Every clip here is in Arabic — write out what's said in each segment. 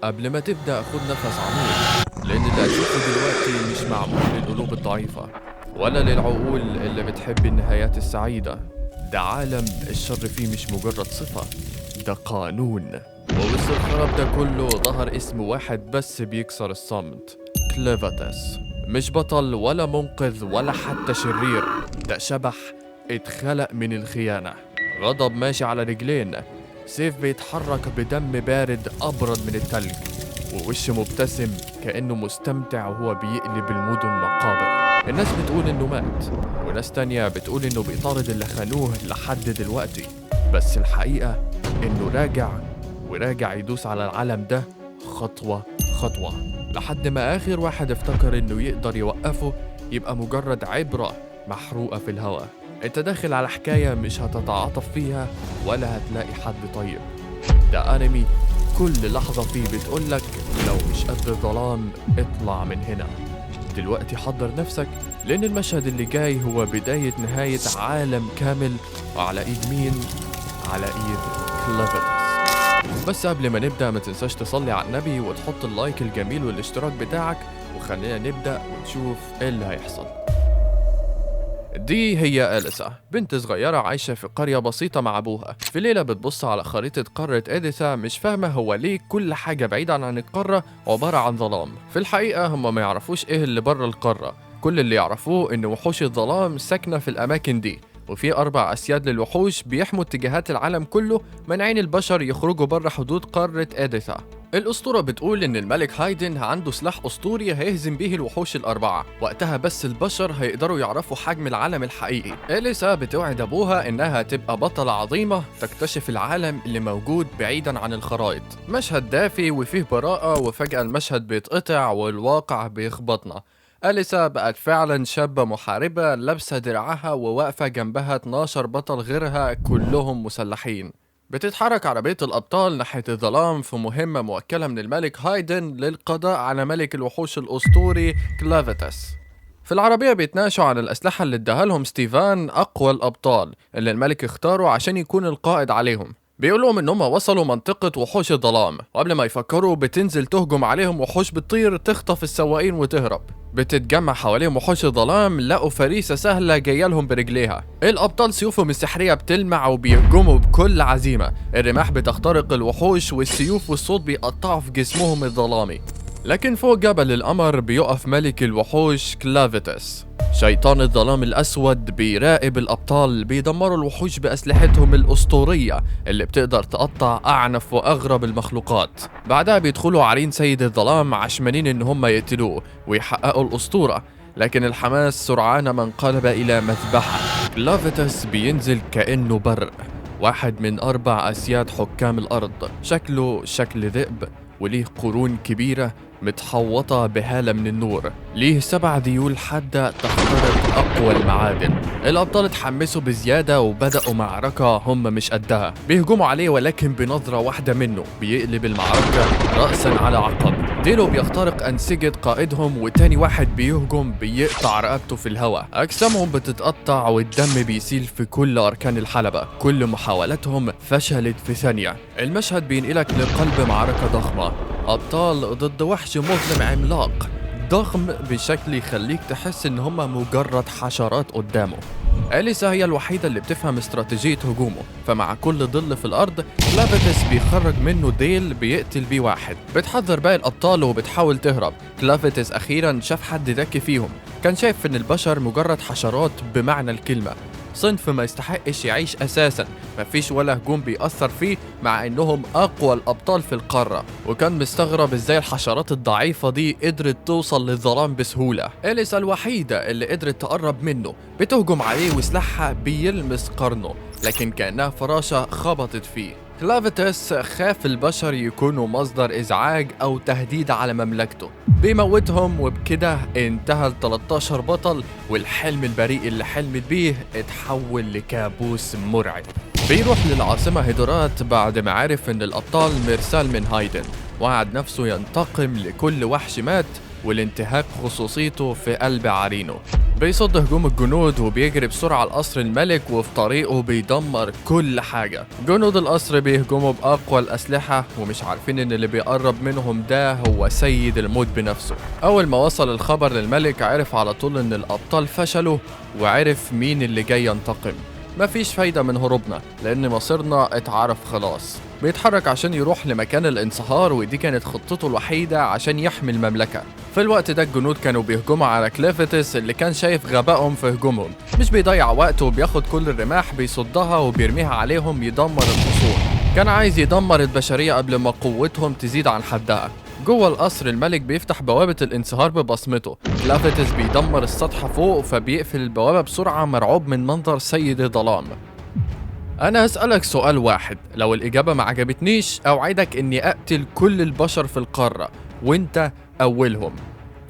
قبل ما تبدأ خد نفس عميق، لأن اللي هتشوفه دلوقتي مش معمول للقلوب الضعيفة ولا للعقول اللي بتحب النهايات السعيدة. ده عالم الشر فيه مش مجرد صفة، ده قانون. ووسط الخراب ده كله ظهر اسم واحد بس بيكسر الصمت: كليفتس. مش بطل ولا منقذ ولا حتى شرير، ده شبح اتخلق من الخيانة. غضب ماشي على رجلين، سيف بيتحرك بدم بارد أبرد من التلج، ووش مبتسم كأنه مستمتع وهو بيقلب المدن مقابر. الناس بتقول إنه مات، وناس تانية بتقول إنه بيطارد اللي خانوه لحد دلوقتي، بس الحقيقة إنه راجع وراجع يدوس على العالم ده خطوة خطوة، لحد ما آخر واحد افتكر إنه يقدر يوقفه يبقى مجرد عبرة محروقة في الهواء. انت داخل على حكاية مش هتتعاطف فيها ولا هتلاقي حد طيب. ده انمي كل لحظة فيه بتقولك لو مش قد الظلام اطلع من هنا. دلوقتي حضر نفسك، لان المشهد اللي جاي هو بداية نهاية عالم كامل. وعلى ايد مين؟ على ايد كليفتس. بس قبل ما نبدأ ما تنساش تصلي على النبي وتحط اللايك الجميل والاشتراك بتاعك، وخلينا نبدأ ونشوف ايه اللي هيحصل. دي هي أليسا، بنت صغيرة عايشة في قرية بسيطة مع أبوها. في ليلة بتبص على خريطة قارة إديسا، مش فاهمة هو ليه كل حاجة بعيدة عن القارة عبارة عن ظلام. في الحقيقة هم ما يعرفوش إيه اللي بره القارة، كل اللي يعرفوه إن وحوش الظلام ساكنة في الأماكن دي، وفي 4 أسياد للوحوش بيحموا اتجاهات العالم كله، مانعين البشر يخرجوا بره حدود قارة إديسا. الأسطورة بتقول إن الملك هايدن عنده سلاح أسطوري هيهزم بيه الوحوش ال4، وقتها بس البشر هيقدروا يعرفوا حجم العالم الحقيقي. أليسا بتوعد أبوها إنها تبقى بطلة عظيمة تكتشف العالم اللي موجود بعيدا عن الخرائط. مشهد دافي وفيه براءة، وفجأة المشهد بيتقطع والواقع بيخبطنا. أليسا بقت فعلا شابة محاربة لابسة درعها وواقفة جنبها 12 بطل غيرها كلهم مسلحين. بتتحرك عربية الأبطال ناحية الظلام في مهمة موكلة من الملك هايدن للقضاء على ملك الوحوش الأسطوري كليفتس. في العربية بيتناقشوا عن الأسلحة اللي اداها لهم ستيفان، أقوى الأبطال اللي الملك اختاره عشان يكون القائد عليهم. بيقولهم إنهم وصلوا منطقة وحوش الظلام، وقبل ما يفكروا بتنزل تهجم عليهم وحوش بتطير تخطف السواقين وتهرب. بتتجمع حواليهم وحوش الظلام، لقوا فريسة سهلة جاية لهم برجليها. الأبطال سيوفهم السحرية بتلمع وبيهجموا بكل عزيمة، الرماح بتخترق الوحوش والسيوف والصوت بيقطعوا في جسمهم الظلامي. لكن فوق جبل القمر بيقف ملك الوحوش كليفتس، شيطان الظلام الأسود، بيراقب الأبطال بيدمروا الوحوش بأسلحتهم الأسطورية اللي بتقدر تقطع أعنف وأغرب المخلوقات. بعدها بيدخلوا عرين سيد الظلام عشمانين إن هم يقتلوه ويحققوا الأسطورة، لكن الحماس سرعان ما انقلب إلى مذبحة. كليفتس بينزل كأنه برق، واحد من 4 أسياد حكام الأرض، شكله شكل ذئب وليه قرون كبيرة متحوطة بهالة من النور، ليه 7 ديول حادة تخترق أقوى المعادن. الأبطال اتحمسوا بزيادة وبدأوا معركة هم مش قدها، بيهجموا عليه ولكن بنظرة واحدة منه بيقلب المعركة رأسا على عقب. ديلو بيخترق أنسجة قائدهم، وتاني واحد بيهجم بيقطع رقبته في الهواء. أجسامهم بتتقطع والدم بيسيل في كل أركان الحلبة، كل محاولاتهم فشلت في ثانية. المشهد بينقلك لقلب معركة ضخمة، أبطال ضد وحش مظلم عملاق ضخم بشكل يخليك تحس إن هما مجرد حشرات قدامه. أليسا هي الوحيدة اللي بتفهم استراتيجية هجومه، فمع كل ظل في الأرض كليفتس بيخرج منه ديل بيقتل بيه واحد. بتحذر باقي الأبطال وبتحاول تهرب. كليفتس أخيرا شاف حد ذكي فيهم، كان شايف إن البشر مجرد حشرات بمعنى الكلمة، صنف ما يستحقش يعيش أساسا، مفيش ولا هجوم بيأثر فيه مع إنهم أقوى الأبطال في القارة. وكان مستغرب إزاي الحشرات الضعيفة دي قدرت توصل للظلام بسهولة. أليسا الوحيدة اللي قدرت تقرب منه، بتهجم عليه وسلاحها بيلمس قرنه، لكن كأنها فراشة خبطت فيه. كليفتس خاف البشر يكونوا مصدر إزعاج أو تهديد على مملكته، بيموتهم، وبكده انتهى ال 13 بطل، والحلم البريء اللي حلمت بيه اتحول لكابوس مرعب. بيروح للعاصمة هيدرات بعد ما عرف ان الأبطال مرسال من هايدن، وعد نفسه ينتقم لكل وحش مات والانتهاك خصوصيته في قلب عرينه. بيصد هجوم الجنود وبيجري بسرعة لقصر الملك، وفي طريقه بيدمر كل حاجة. جنود القصر بيهجموا بأقوى الأسلحة ومش عارفين إن اللي بيقرب منهم ده هو سيد الموت بنفسه. أول ما وصل الخبر للملك عرف على طول إن الأبطال فشلوا، وعرف مين اللي جاي ينتقم. مفيش فايدة من هروبنا لأن مصيرنا اتعرف خلاص. بيتحرك عشان يروح لمكان الانصهار، ودي كانت خطته الوحيدة عشان يحمي المملكة. في الوقت ده الجنود كانوا بيهجموا على كليفتس اللي كان شايف غبائهم في هجومهم، مش بيضيع وقت وبياخد كل الرماح بيصدها وبيرميها عليهم يدمر القصور. كان عايز يدمر البشرية قبل ما قوتهم تزيد عن حدها. جوه القصر الملك بيفتح بوابة الانصهار ببصمته. كليفتس بيدمر السطح فوق فبيقفل البوابة بسرعة مرعوب من منظر سيد الظلام. أنا هسألك سؤال واحد، لو الإجابة ما عجبتنيش أوعدك إني أقتل كل البشر في القارة وإنت أولهم.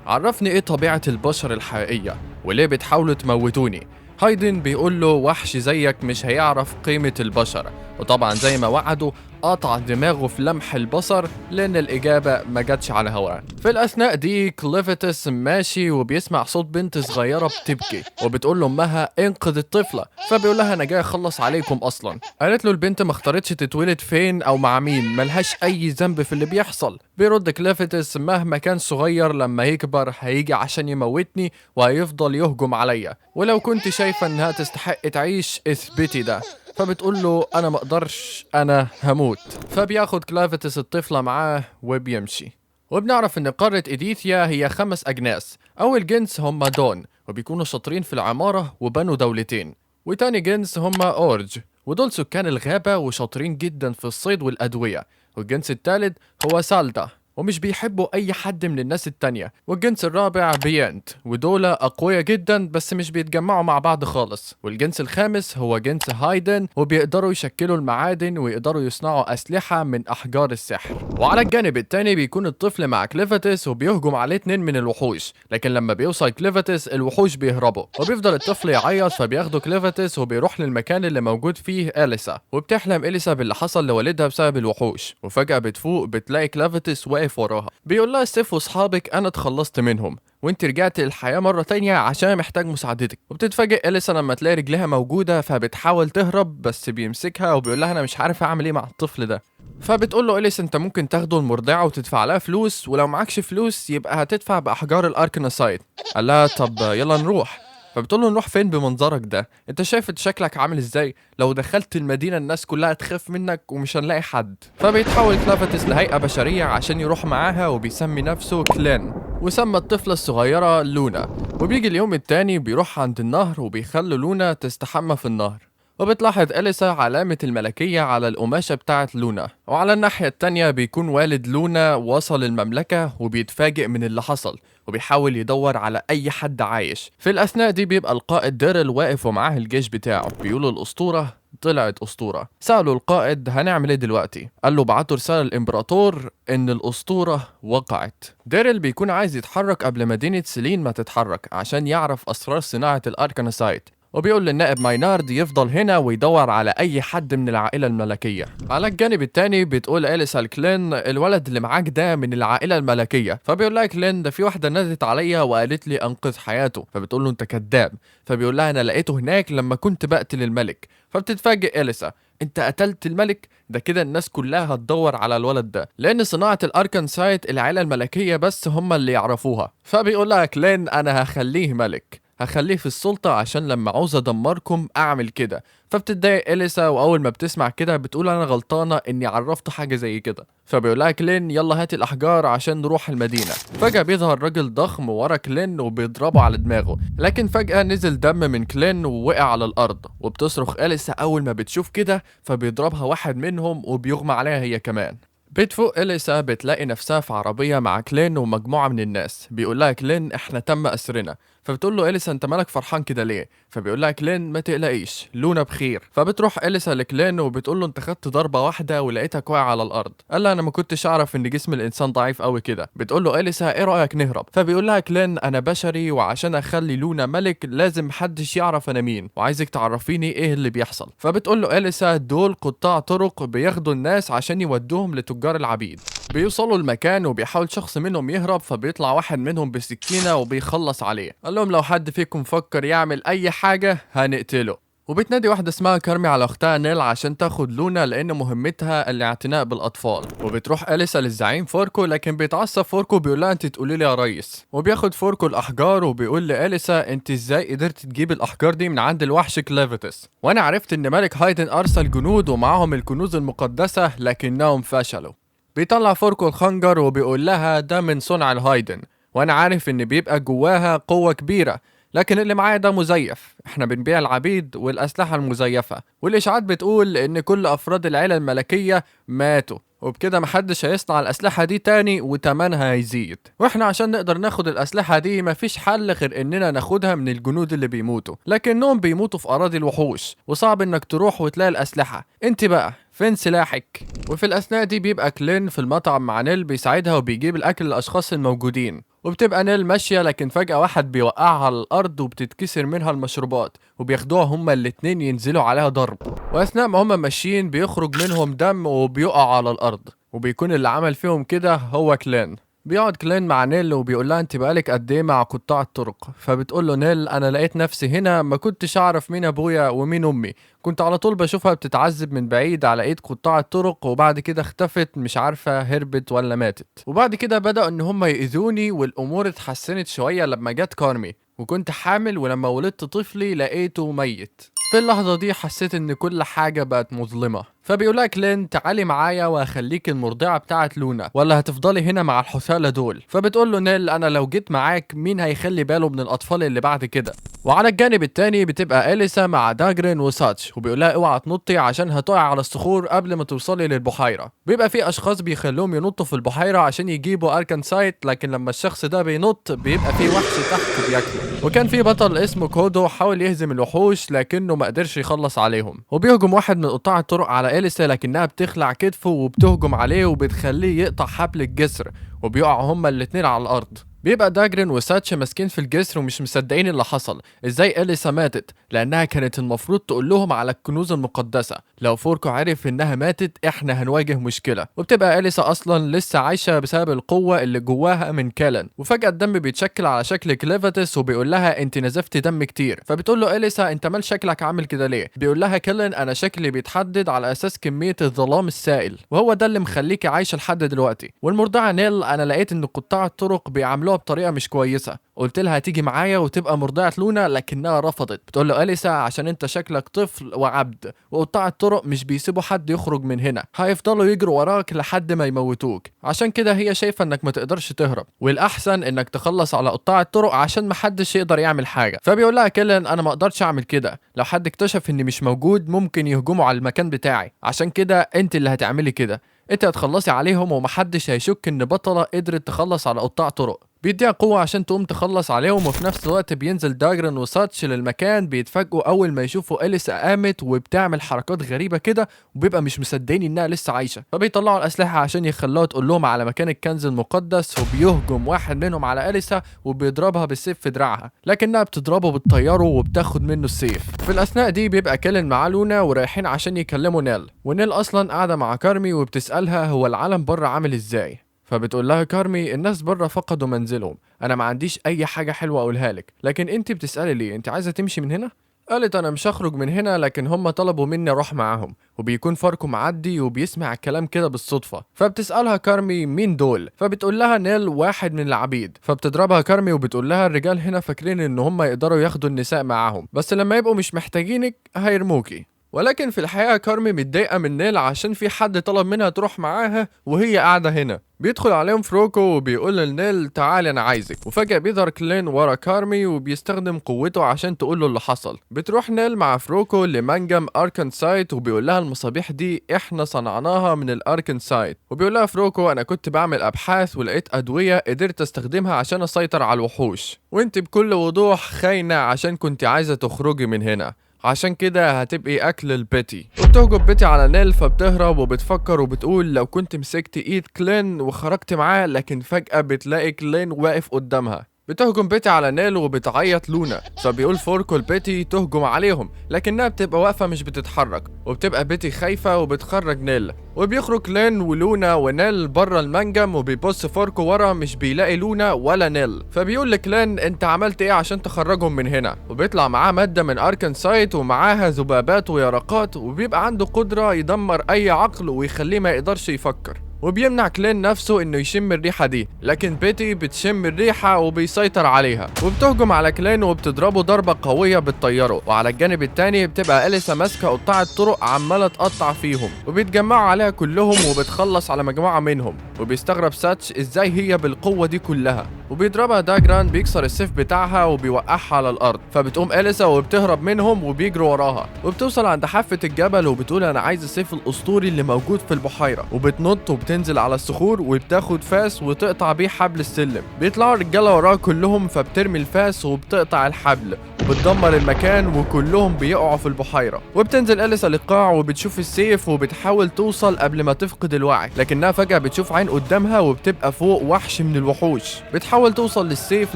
عرفني إيه طبيعة البشر الحقيقية وليه بتحاولوا تموتوني؟ هايدن بيقول له وحش زيك مش هيعرف قيمة البشر، وطبعا زي ما وعده قطع دماغه في لمح البصر لأن الإجابة ما جاتش على هواه. في الأثناء دي كليفتس ماشي وبيسمع صوت بنت صغيرة بتبكي وبتقول له أمها انقذ الطفلة، فبيقول لها أنا جاي أخلص عليكم أصلا. قالت له البنت ما اختارتش تتولد فين أو مع مين، ملهاش أي ذنب في اللي بيحصل. بيرد كليفتس مهما كان صغير لما يكبر هيجي عشان يموتني وهيفضل يهجم عليا، ولو كنت شايفة إنها تستحق تعيش اثبتي ده. فبتقول له أنا ما أقدرش، أنا هموت. فبياخد كليفتس الطفلة معاه وبيمشي. وبنعرف إن قارة إيديثيا هي 5 أجناس. أول جنس هم دون وبيكونوا شاطرين في العمارة وبنوا دولتين، وتاني جنس هم أورج ودول سكان الغابة وشاطرين جدا في الصيد والأدوية، والجنس الثالث هو سالدا ومش بيحبوا أي حد من الناس التانية، والجنس الرابع بيانت ودول أقوياء جدا بس مش بيتجمعوا مع بعض خالص، والجنس الخامس هو جنس هايدن وبيقدروا يشكلوا المعادن ويقدروا يصنعوا أسلحة من أحجار السحر. وعلى الجانب التاني بيكون الطفل مع كليفتس وبيهجم عليه 2 من الوحوش، لكن لما بيوصل كليفتس الوحوش بيهربوا وبيفضل الطفل يعيط، فبياخدوا كليفتس وبيروح للمكان اللي موجود فيه إليسا، وبتحلم إليسا باللي حصل لوالدها بسبب الوحوش، وفجأة بتفوق بتلاقي كليفتس واقف وراها بيقول لها سيف واصحابك انا اتخلصت منهم وانت رجعت للحياة مرة تانية عشان محتاج مساعدتك. وبتتفاجئ إليسا لما تلاقي رجلها موجودة فبتحاول تهرب بس بيمسكها وبيقول لها انا مش عارف اعمل ايه مع الطفل ده. فبتقول له إليسا انت ممكن تاخده المرضعة وتدفع لها فلوس، ولو معكش فلوس يبقى هتدفع بأحجار الأركنسايت. قال لها طب يلا نروح. فبتقول له نروح فين بمنظرك ده؟ انت شايف شكلك عامل ازاي؟ لو دخلت المدينة الناس كلها تخاف منك ومش هنلاقي حد. فبيتحول كليفتس لهيئة بشرية عشان يروح معاها وبيسمي نفسه كلين، وسمى الطفلة الصغيرة لونا. وبيجي اليوم التاني بيروح عند النهر وبيخلوا لونا تستحمى في النهر، وبتلاحظ إليسا علامة الملكية على القماشة بتاعت لونا. وعلى الناحية التانية بيكون والد لونا وصل المملكة وبيتفاجئ من اللي حصل وبيحاول يدور على أي حد عايش. في الأثناء دي بيبقى القائد ديرل واقف ومعاه الجيش بتاعه، بيقولوا الأسطورة طلعت أسطورة. سألوا القائد هنعمل ايه دلوقتي؟ قال له بعتوا رسالة للإمبراطور إن الأسطورة وقعت. ديرل بيكون عايز يتحرك قبل مدينة سيلين ما تتحرك عشان يعرف أسرار صناعة الأركنسايت، وبيقول للنائب ماينارد يفضل هنا ويدور على اي حد من العائله الملكيه. على الجانب التاني بتقول إليسا لكلين الولد اللي معاك ده من العائله الملكيه، فبيقول لها كلين ده في واحده نادت عليا وقالت لي انقذ حياته، فبتقول له انت كذاب. فبيقول لها انا لقيته هناك لما كنت بقتل الملك. فبتتفاجئ إليسا انت قتلت الملك؟ ده كده الناس كلها هتدور على الولد ده لان صناعه الاركنسايت العائله الملكيه بس هم اللي يعرفوها. فبيقول لها كلين انا هخليه ملك، هخليه في السلطة عشان لما عاوز أدمركم أعمل كده. فبتتضايق إليسا وأول ما بتسمع كده بتقول أنا غلطانة إني عرفت حاجة زي كده. فبيقول لها كلين يلا هات الأحجار عشان نروح المدينة. فجأة بيظهر راجل ضخم ورا كلين وبيضربه على دماغه، لكن فجأة نزل دم من كلين ووقع على الأرض، وبتصرخ إليسا أول ما بتشوف كده فبيضربها واحد منهم وبيغمى عليها هي كمان. بتفوق إليسا بتلاقي نفسها في عربية مع كلين ومجموعة من الناس، بيقول لها كلين احنا تم أسرنا. فبتقول له إليسا انت مالك فرحان كده ليه؟ فبيقول لها كلين ما تقلقيش لونا بخير. فبتروح إليسا لكلين وبتقول له انت خدت ضربة واحدة ولقيتك واقع على الأرض. قال لها انا ما كنتش اعرف ان جسم الانسان ضعيف قوي كده. بتقول له إليسا ايه رأيك نهرب؟ فبيقول لها كلين انا بشري وعشان اخلي لونا ملك لازم محدش يعرف انا مين، وعايزك تعرفيني ايه اللي بيحصل. فبتقول له إليسا دول قطاع طرق بياخدوا الناس عشان يودوهم لتجار العبيد. بيوصلوا المكان وبيحاول شخص منهم يهرب، فبيطلع واحد منهم بسكينة وبيخلص عليه. قال لهم لو حد فيكم فكر يعمل أي حاجة هنقتله. وبتنادي واحدة اسمها كارمي على أختها نيل عشان تاخد لونا لأن مهمتها الاعتناء بالأطفال. وبتروح أليسا للزعيم فوركو، لكن بيتعصب فوركو بيقول لها أنت تقولي لي يا ريس. وبياخد فوركو الأحجار وبيقول لأليسا أنت إزاي قدرت تجيب الأحجار دي من عند الوحش كليفتس؟ وأنا عرفت إن ملك هايدن أرسل جنود ومعاهم الكنوز المقدسة لكنهم فشلوا. بيطلع فوركو الخنجر وبيقول لها ده من صنع الهايدن، وأنا عارف إن بيبقى جواها قوة كبيرة، لكن اللي معايا ده مزيف. احنا بنبيع العبيد والأسلحة المزيفة، والإشاعات بتقول إن كل أفراد العيلة الملكية ماتوا، وبكده محدش هيصنع الأسلحة دي تاني وتمنها هيزيد. واحنا عشان نقدر ناخد الأسلحة دي مفيش حل غير إننا ناخدها من الجنود اللي بيموتوا، لكنهم بيموتوا في أراضي الوحوش، وصعب إنك تروح وتلاقي الأسلحة. انت بقى فين سلاحك؟ وفي الأثناء دي بيبقى كلين في المطعم مع نيل بيساعدها وبيجيب الأكل للأشخاص الموجودين، وبتبقى نيل ماشية لكن فجأة واحد بيوقعها على الأرض وبتتكسر منها المشروبات، وبياخدوها هما الاتنين ينزلوا عليها ضرب. وأثناء ما هما ماشيين بيخرج منهم دم وبيقعوا على الأرض، وبيكون اللي عمل فيهم كده هو كلين. بيقعد كلين مع نيل وبيقول لها انت بقالك قد ايه مع قطاع الطرق؟ فبتقول له نيل انا لقيت نفسي هنا ما كنتش اعرف مين ابويا ومين امي، كنت على طول بشوفها بتتعذب من بعيد على ايد قطاع الطرق، وبعد كده اختفت، مش عارفه هربت ولا ماتت. وبعد كده بدأوا ان هم يأذوني، والامور اتحسنت شويه لما جت كارمي، وكنت حامل، ولما ولدت طفلي لقيته ميت. في اللحظة دي حسيت ان كل حاجة بقت مظلمة. فبيقولها كلين تعالي معايا وهخليك المرضعة بتاعت لونا، ولا هتفضلي هنا مع الحثالة دول؟ فبتقول له نيل انا لو جيت معاك مين هيخلي باله من الاطفال اللي بعد كده؟ وعلى الجانب التاني بتبقى أليسا مع داجرين وساتش، وبيقولها اوعى تنطي عشان هتقع على الصخور قبل ما توصلي للبحيرة. بيبقى في اشخاص بيخلوهم ينطوا في البحيرة عشان يجيبوا اركانسايت، لكن لما الشخص ده بينط بيبقى في وحش تحت بياكله. وكان في بطل اسمه كودو حاول يهزم الوحوش لكنه ما قدرش يخلص عليهم، وبيهجم واحد من قطاع الطرق على أليسا لكنها بتخلع كتفه وبتهجم عليه وبتخليه يقطع حبل الجسر، وبيقعوا هما الاتنين على الارض. بيبقى داجرين وساتش ماسكين في الجسر ومش مصدقين اللي حصل، ازاي أليسا ماتت، لانها كانت المفروض تقول لهم على الكنوز المقدسة. لو فوركو عرف انها ماتت احنا هنواجه مشكلة. وبتبقى أليسا اصلا لسه عايشة بسبب القوة اللي جواها من كالن، وفجأة الدم بيتشكل على شكل كليفتس وبيقول لها انت نزفتي دم كتير. فبتقول له أليسا انت مال شكلك عامل كده ليه؟ بيقول لها كالن انا شكلي بيتحدد على اساس كمية الظلام السائل، وهو ده اللي مخليكي عايشة لحد دلوقتي. والمرضعة نيل انا لقيت ان قطاع الطرق بيعاملوها بطريقة مش كويسة، قلت لها هتيجي معايا وتبقى مرضعة لونا لكنها رفضت. بتقول له أليسا عشان انت شكلك طفل وعبد، وقطاع الطرق مش بيسيبوا حد يخرج من هنا، هيفضلوا يجروا وراك لحد ما يموتوك، عشان كده هي شايفة انك ما تقدرش تهرب، والاحسن انك تخلص على قطاع الطرق عشان ما حدش يقدر يعمل حاجة. فبيقول لها كيلن انا ما اقدرش اعمل كده، لو حد اكتشف اني مش موجود ممكن يهجموا على المكان بتاعي، عشان كده انت اللي هتعملي كده، انت هتخلصي عليهم ومحدش هيشك ان بطلة قدرت تخلص على قطاع طرق. بيديها قوة عشان تقوم تخلص عليهم، وفي نفس الوقت بينزل داجرين وساتش للمكان. بيتفاجئوا اول ما يشوفوا أليسا قامت وبتعمل حركات غريبة كده، وبيبقى مش مصدقين انها لسه عايشة. فبيطلعوا الاسلحة عشان يخلوها تقول لهم على مكان الكنز المقدس، وبيهجم واحد منهم على أليسا وبيضربها بالسيف في دراعها، لكنها بتضربه بالطياره وبتاخد منه السيف. في الاثناء دي بيبقى كيلن مع لونا ورايحين عشان يكلموا نيل، ونيل اصلا قاعدة مع كارمي وبتسألها هو العالم بره عامل ازاي. فبتقول لها كارمي الناس بره فقدوا منزلهم، انا ما عنديش اي حاجه حلوه اقولها لك، لكن انت بتسالي ليه؟ انت عايزه تمشي من هنا؟ قالت انا مش هخرج من هنا، لكن هم طلبوا مني اروح معاهم، وبيكون فاركو معدي وبيسمع الكلام كده بالصدفه. فبتسالها كارمي مين دول؟ فبتقول لها نيل واحد من العبيد. فبتضربها كارمي وبتقول لها الرجال هنا فاكرين ان هم يقدروا ياخدوا النساء معاهم، بس لما يبقوا مش محتاجينك هيرموكي. ولكن في الحقيقة كارمي متضايقة من نيل عشان في حد طلب منها تروح معاها وهي قاعدة هنا. بيدخل عليهم فروكو وبيقول لنيل تعالي انا عايزك، وفجأة بيظهر كلين ورا كارمي وبيستخدم قوته عشان تقول له اللي حصل. بتروح نيل مع فروكو لمنجم اركنسايت وبيقول لها المصابيح دي احنا صنعناها من الاركنسايت، وبيقول لها فروكو انا كنت بعمل ابحاث ولقيت ادوية قدرت استخدمها عشان اسيطر على الوحوش، وانت بكل وضوح خاينة عشان كنت عايزة تخرجي من هنا، عشان كده هتبقي اكل البيتي. وبتهجم بيتي على نيل فبتهرب وبتفكر وبتقول لو كنت مسكت ايد كلين وخرجت معاه، لكن فجأة بتلاقي كلين واقف قدامها. بتهجم بيتي على نيل وبتعيط لونا، فبيقول فوركو لبيتي تهجم عليهم، لكنها بتبقى واقفة مش بتتحرك، وبتبقى بيتي خايفة وبتخرج نيل. وبيخرج لين ولونا ونيل بره المنجم، وبيبص فوركو ورا مش بيلاقي لونا ولا نيل، فبيقول لكلين انت عملت ايه عشان تخرجهم من هنا؟ وبيطلع معاه مادة من اركنسايت ومعاها ذبابات ويرقات، وبيبقى عنده قدرة يدمر اي عقل ويخليه ما يقدرش يفكر. وبيمنع كلين نفسه انه يشم الريحة دي، لكن بيتي بتشم الريحة وبيسيطر عليها، وبتهجم على كلين وبتضربه ضربة قوية بتطيره. وعلى الجانب التاني بتبقى أليسا ماسكة قطاع طرق عمالة تقطع فيهم، وبيتجمعوا عليها كلهم وبتخلص على مجموعة منهم. وبيستغرب ساتش ازاي هي بالقوة دي كلها، وبيضربها داجران بيكسر السيف بتاعها وبيوقعها على الارض، فبتقوم أليسا وبتهرب منهم وبيجروا وراها. وبتوصل عند حافة الجبل وبتقول انا عايز السيف الاسطوري اللي موجود في البحيرة، وبتنط وبتنزل على الصخور وبتاخد فاس وتقطع بيه حبل السلم. بيطلعوا الرجاله وراها كلهم، فبترمي الفاس وبتقطع الحبل وبتدمر المكان وكلهم بيقعوا في البحيرة. وبتنزل أليسا للقاع وبتشوف السيف وبتحاول توصل قبل ما تفقد الوعي، لكنها فجأة بتشوف عين قدامها وبتبقى فوق وحش من الوحوش. بتحاول توصل للسيف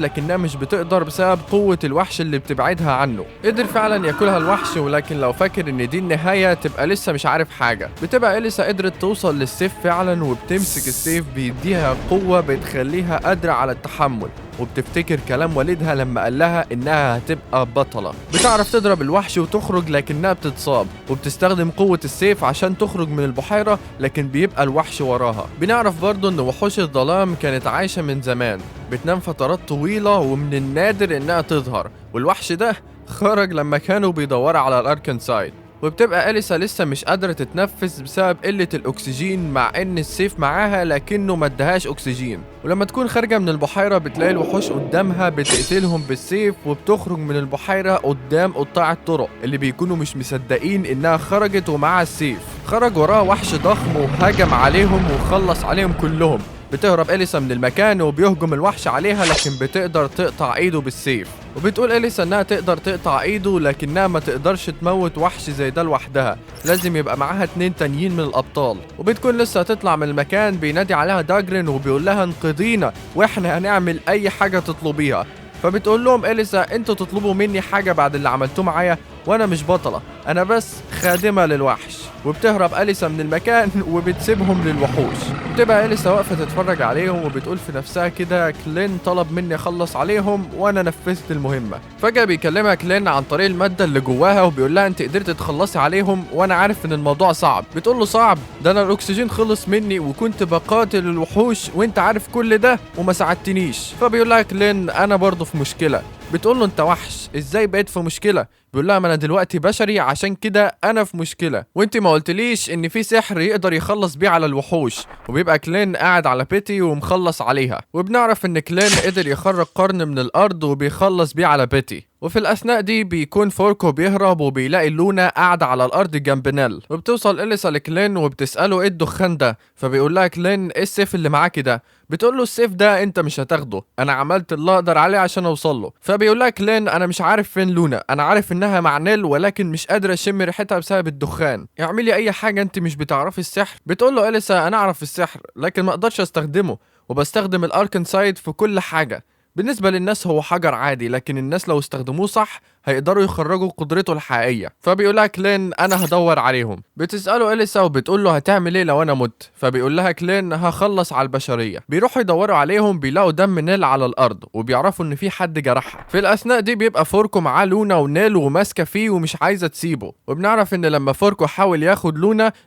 لكنها مش بتقدر بسبب قوة الوحش اللي بتبعدها عنه. قدر فعلا ياكلها الوحش، ولكن لو فاكر ان دي النهاية تبقى لسه مش عارف حاجة. بتبقى أليسا قدرت توصل للسيف فعلا، وبتمسك السيف بيديها قوة بتخليها قادرة على التحمل، وبتفتكر كلام والدها لما قال لها انها هتبقى بطلة. بتعرف تضرب الوحش وتخرج، لكنها بتتصاب، وبتستخدم قوة السيف عشان تخرج من البحيرة، لكن بيبقى الوحش وراها. بنعرف برضو ان وحوش الظلام كانت عايشة من زمان، بتنام فترات طويلة ومن النادر انها تظهر، والوحش ده خرج لما كانوا بيدوروا على الاركنسايد. وبتبقى أليسا لسه مش قادرة تتنفس بسبب قلة الأكسجين، مع إن السيف معاها لكنه مدهاش أكسجين. ولما تكون خارجة من البحيرة بتلاقي الوحوش قدامها بتقتلهم بالسيف، وبتخرج من البحيرة قدام قطاع الطرق اللي بيكونوا مش مصدقين إنها خرجت ومعها السيف. خرج وراها وحش ضخم وهجم عليهم وخلص عليهم كلهم. بتهرب أليسا من المكان وبيهجم الوحش عليها، لكن بتقدر تقطع ايده بالسيف. وبتقول أليسا انها تقدر تقطع ايده، لكنها ما تقدرش تموت وحش زي ده لوحدها، لازم يبقى معاها 2 تانيين من الابطال. وبتكون لسه هتطلع من المكان بينادي عليها داجرين وبيقول لها انقذينا واحنا هنعمل اي حاجة تطلبيها. فبتقول لهم أليسا انتوا تطلبوا مني حاجة بعد اللي عملتوه معايا؟ وانا مش بطلة، انا بس خادمة للوحش. وبتهرب أليسا من المكان وبتسيبهم للوحوش. بتبقى أليسا واقفة تتفرج عليهم وبتقول في نفسها كده كلين طلب مني اخلص عليهم وانا نفذت المهمة. فجأة بيكلمها كلين عن طريق المادة اللي جواها وبيقول لها انت قدرت تخلصي عليهم وانا عارف ان الموضوع صعب. بتقول له صعب؟ ده انا الاكسجين خلص مني وكنت بقاتل الوحوش وانت عارف كل ده وما ساعدتنيش. فبيقول لها كلين انا برضه في مشكلة. بتقول له انت وحش ازاي بقيت في مشكلة؟ بيقول لها ما انا دلوقتي بشري عشان كده انا في مشكلة، وانت ما قلتليش ان في سحر يقدر يخلص بيه على الوحوش. وبيبقى كلين قاعد على بيتي ومخلص عليها، وبنعرف ان كلين قدر يخرج قرن من الارض وبيخلص بيه على بيتي. وفي الأثناء دي بيكون فوركو بيهرب وبيلاقي لونا قاعدة على الأرض جنب نيل. وبتوصل أليسا لكلين وبتسأله ايه الدخان ده؟ فبيقول لها كلين ايه السيف اللي معاكي ده؟ بتقول له السيف ده انت مش هتاخده، انا عملت اللي اقدر عليه عشان اوصل له. فبيقول لها كلين انا مش عارف فين لونا، انا عارف انها مع نيل ولكن مش قادر اشم ريحتها بسبب الدخان، اعملي اي حاجة انت مش بتعرفي السحر. بتقول له أليسا انا اعرف السحر لكن ما اقدرش استخدمه، وبستخدم الاركنسايد في كل حاجة. بالنسبة للناس هو حجر عادي، لكن الناس لو استخدموه صح هيقدروا يخرجوا قدرته الحقيقية. فبيقول لها كلين انا هدور عليهم. بتسأله أليسا وبتقول له هتعمل ايه لو انا مت؟ فبيقول لها كلين هخلص على البشرية. بيروحوا يدوروا عليهم بيلاقوا دم نيل على الارض وبيعرفوا ان في حد جرحها. في الاثناء دي بيبقى فوركو معاه لونا ونيل وماسكة فيه ومش عايزة تسيبه. وبنعرف ان لما فوركو حاول ياخد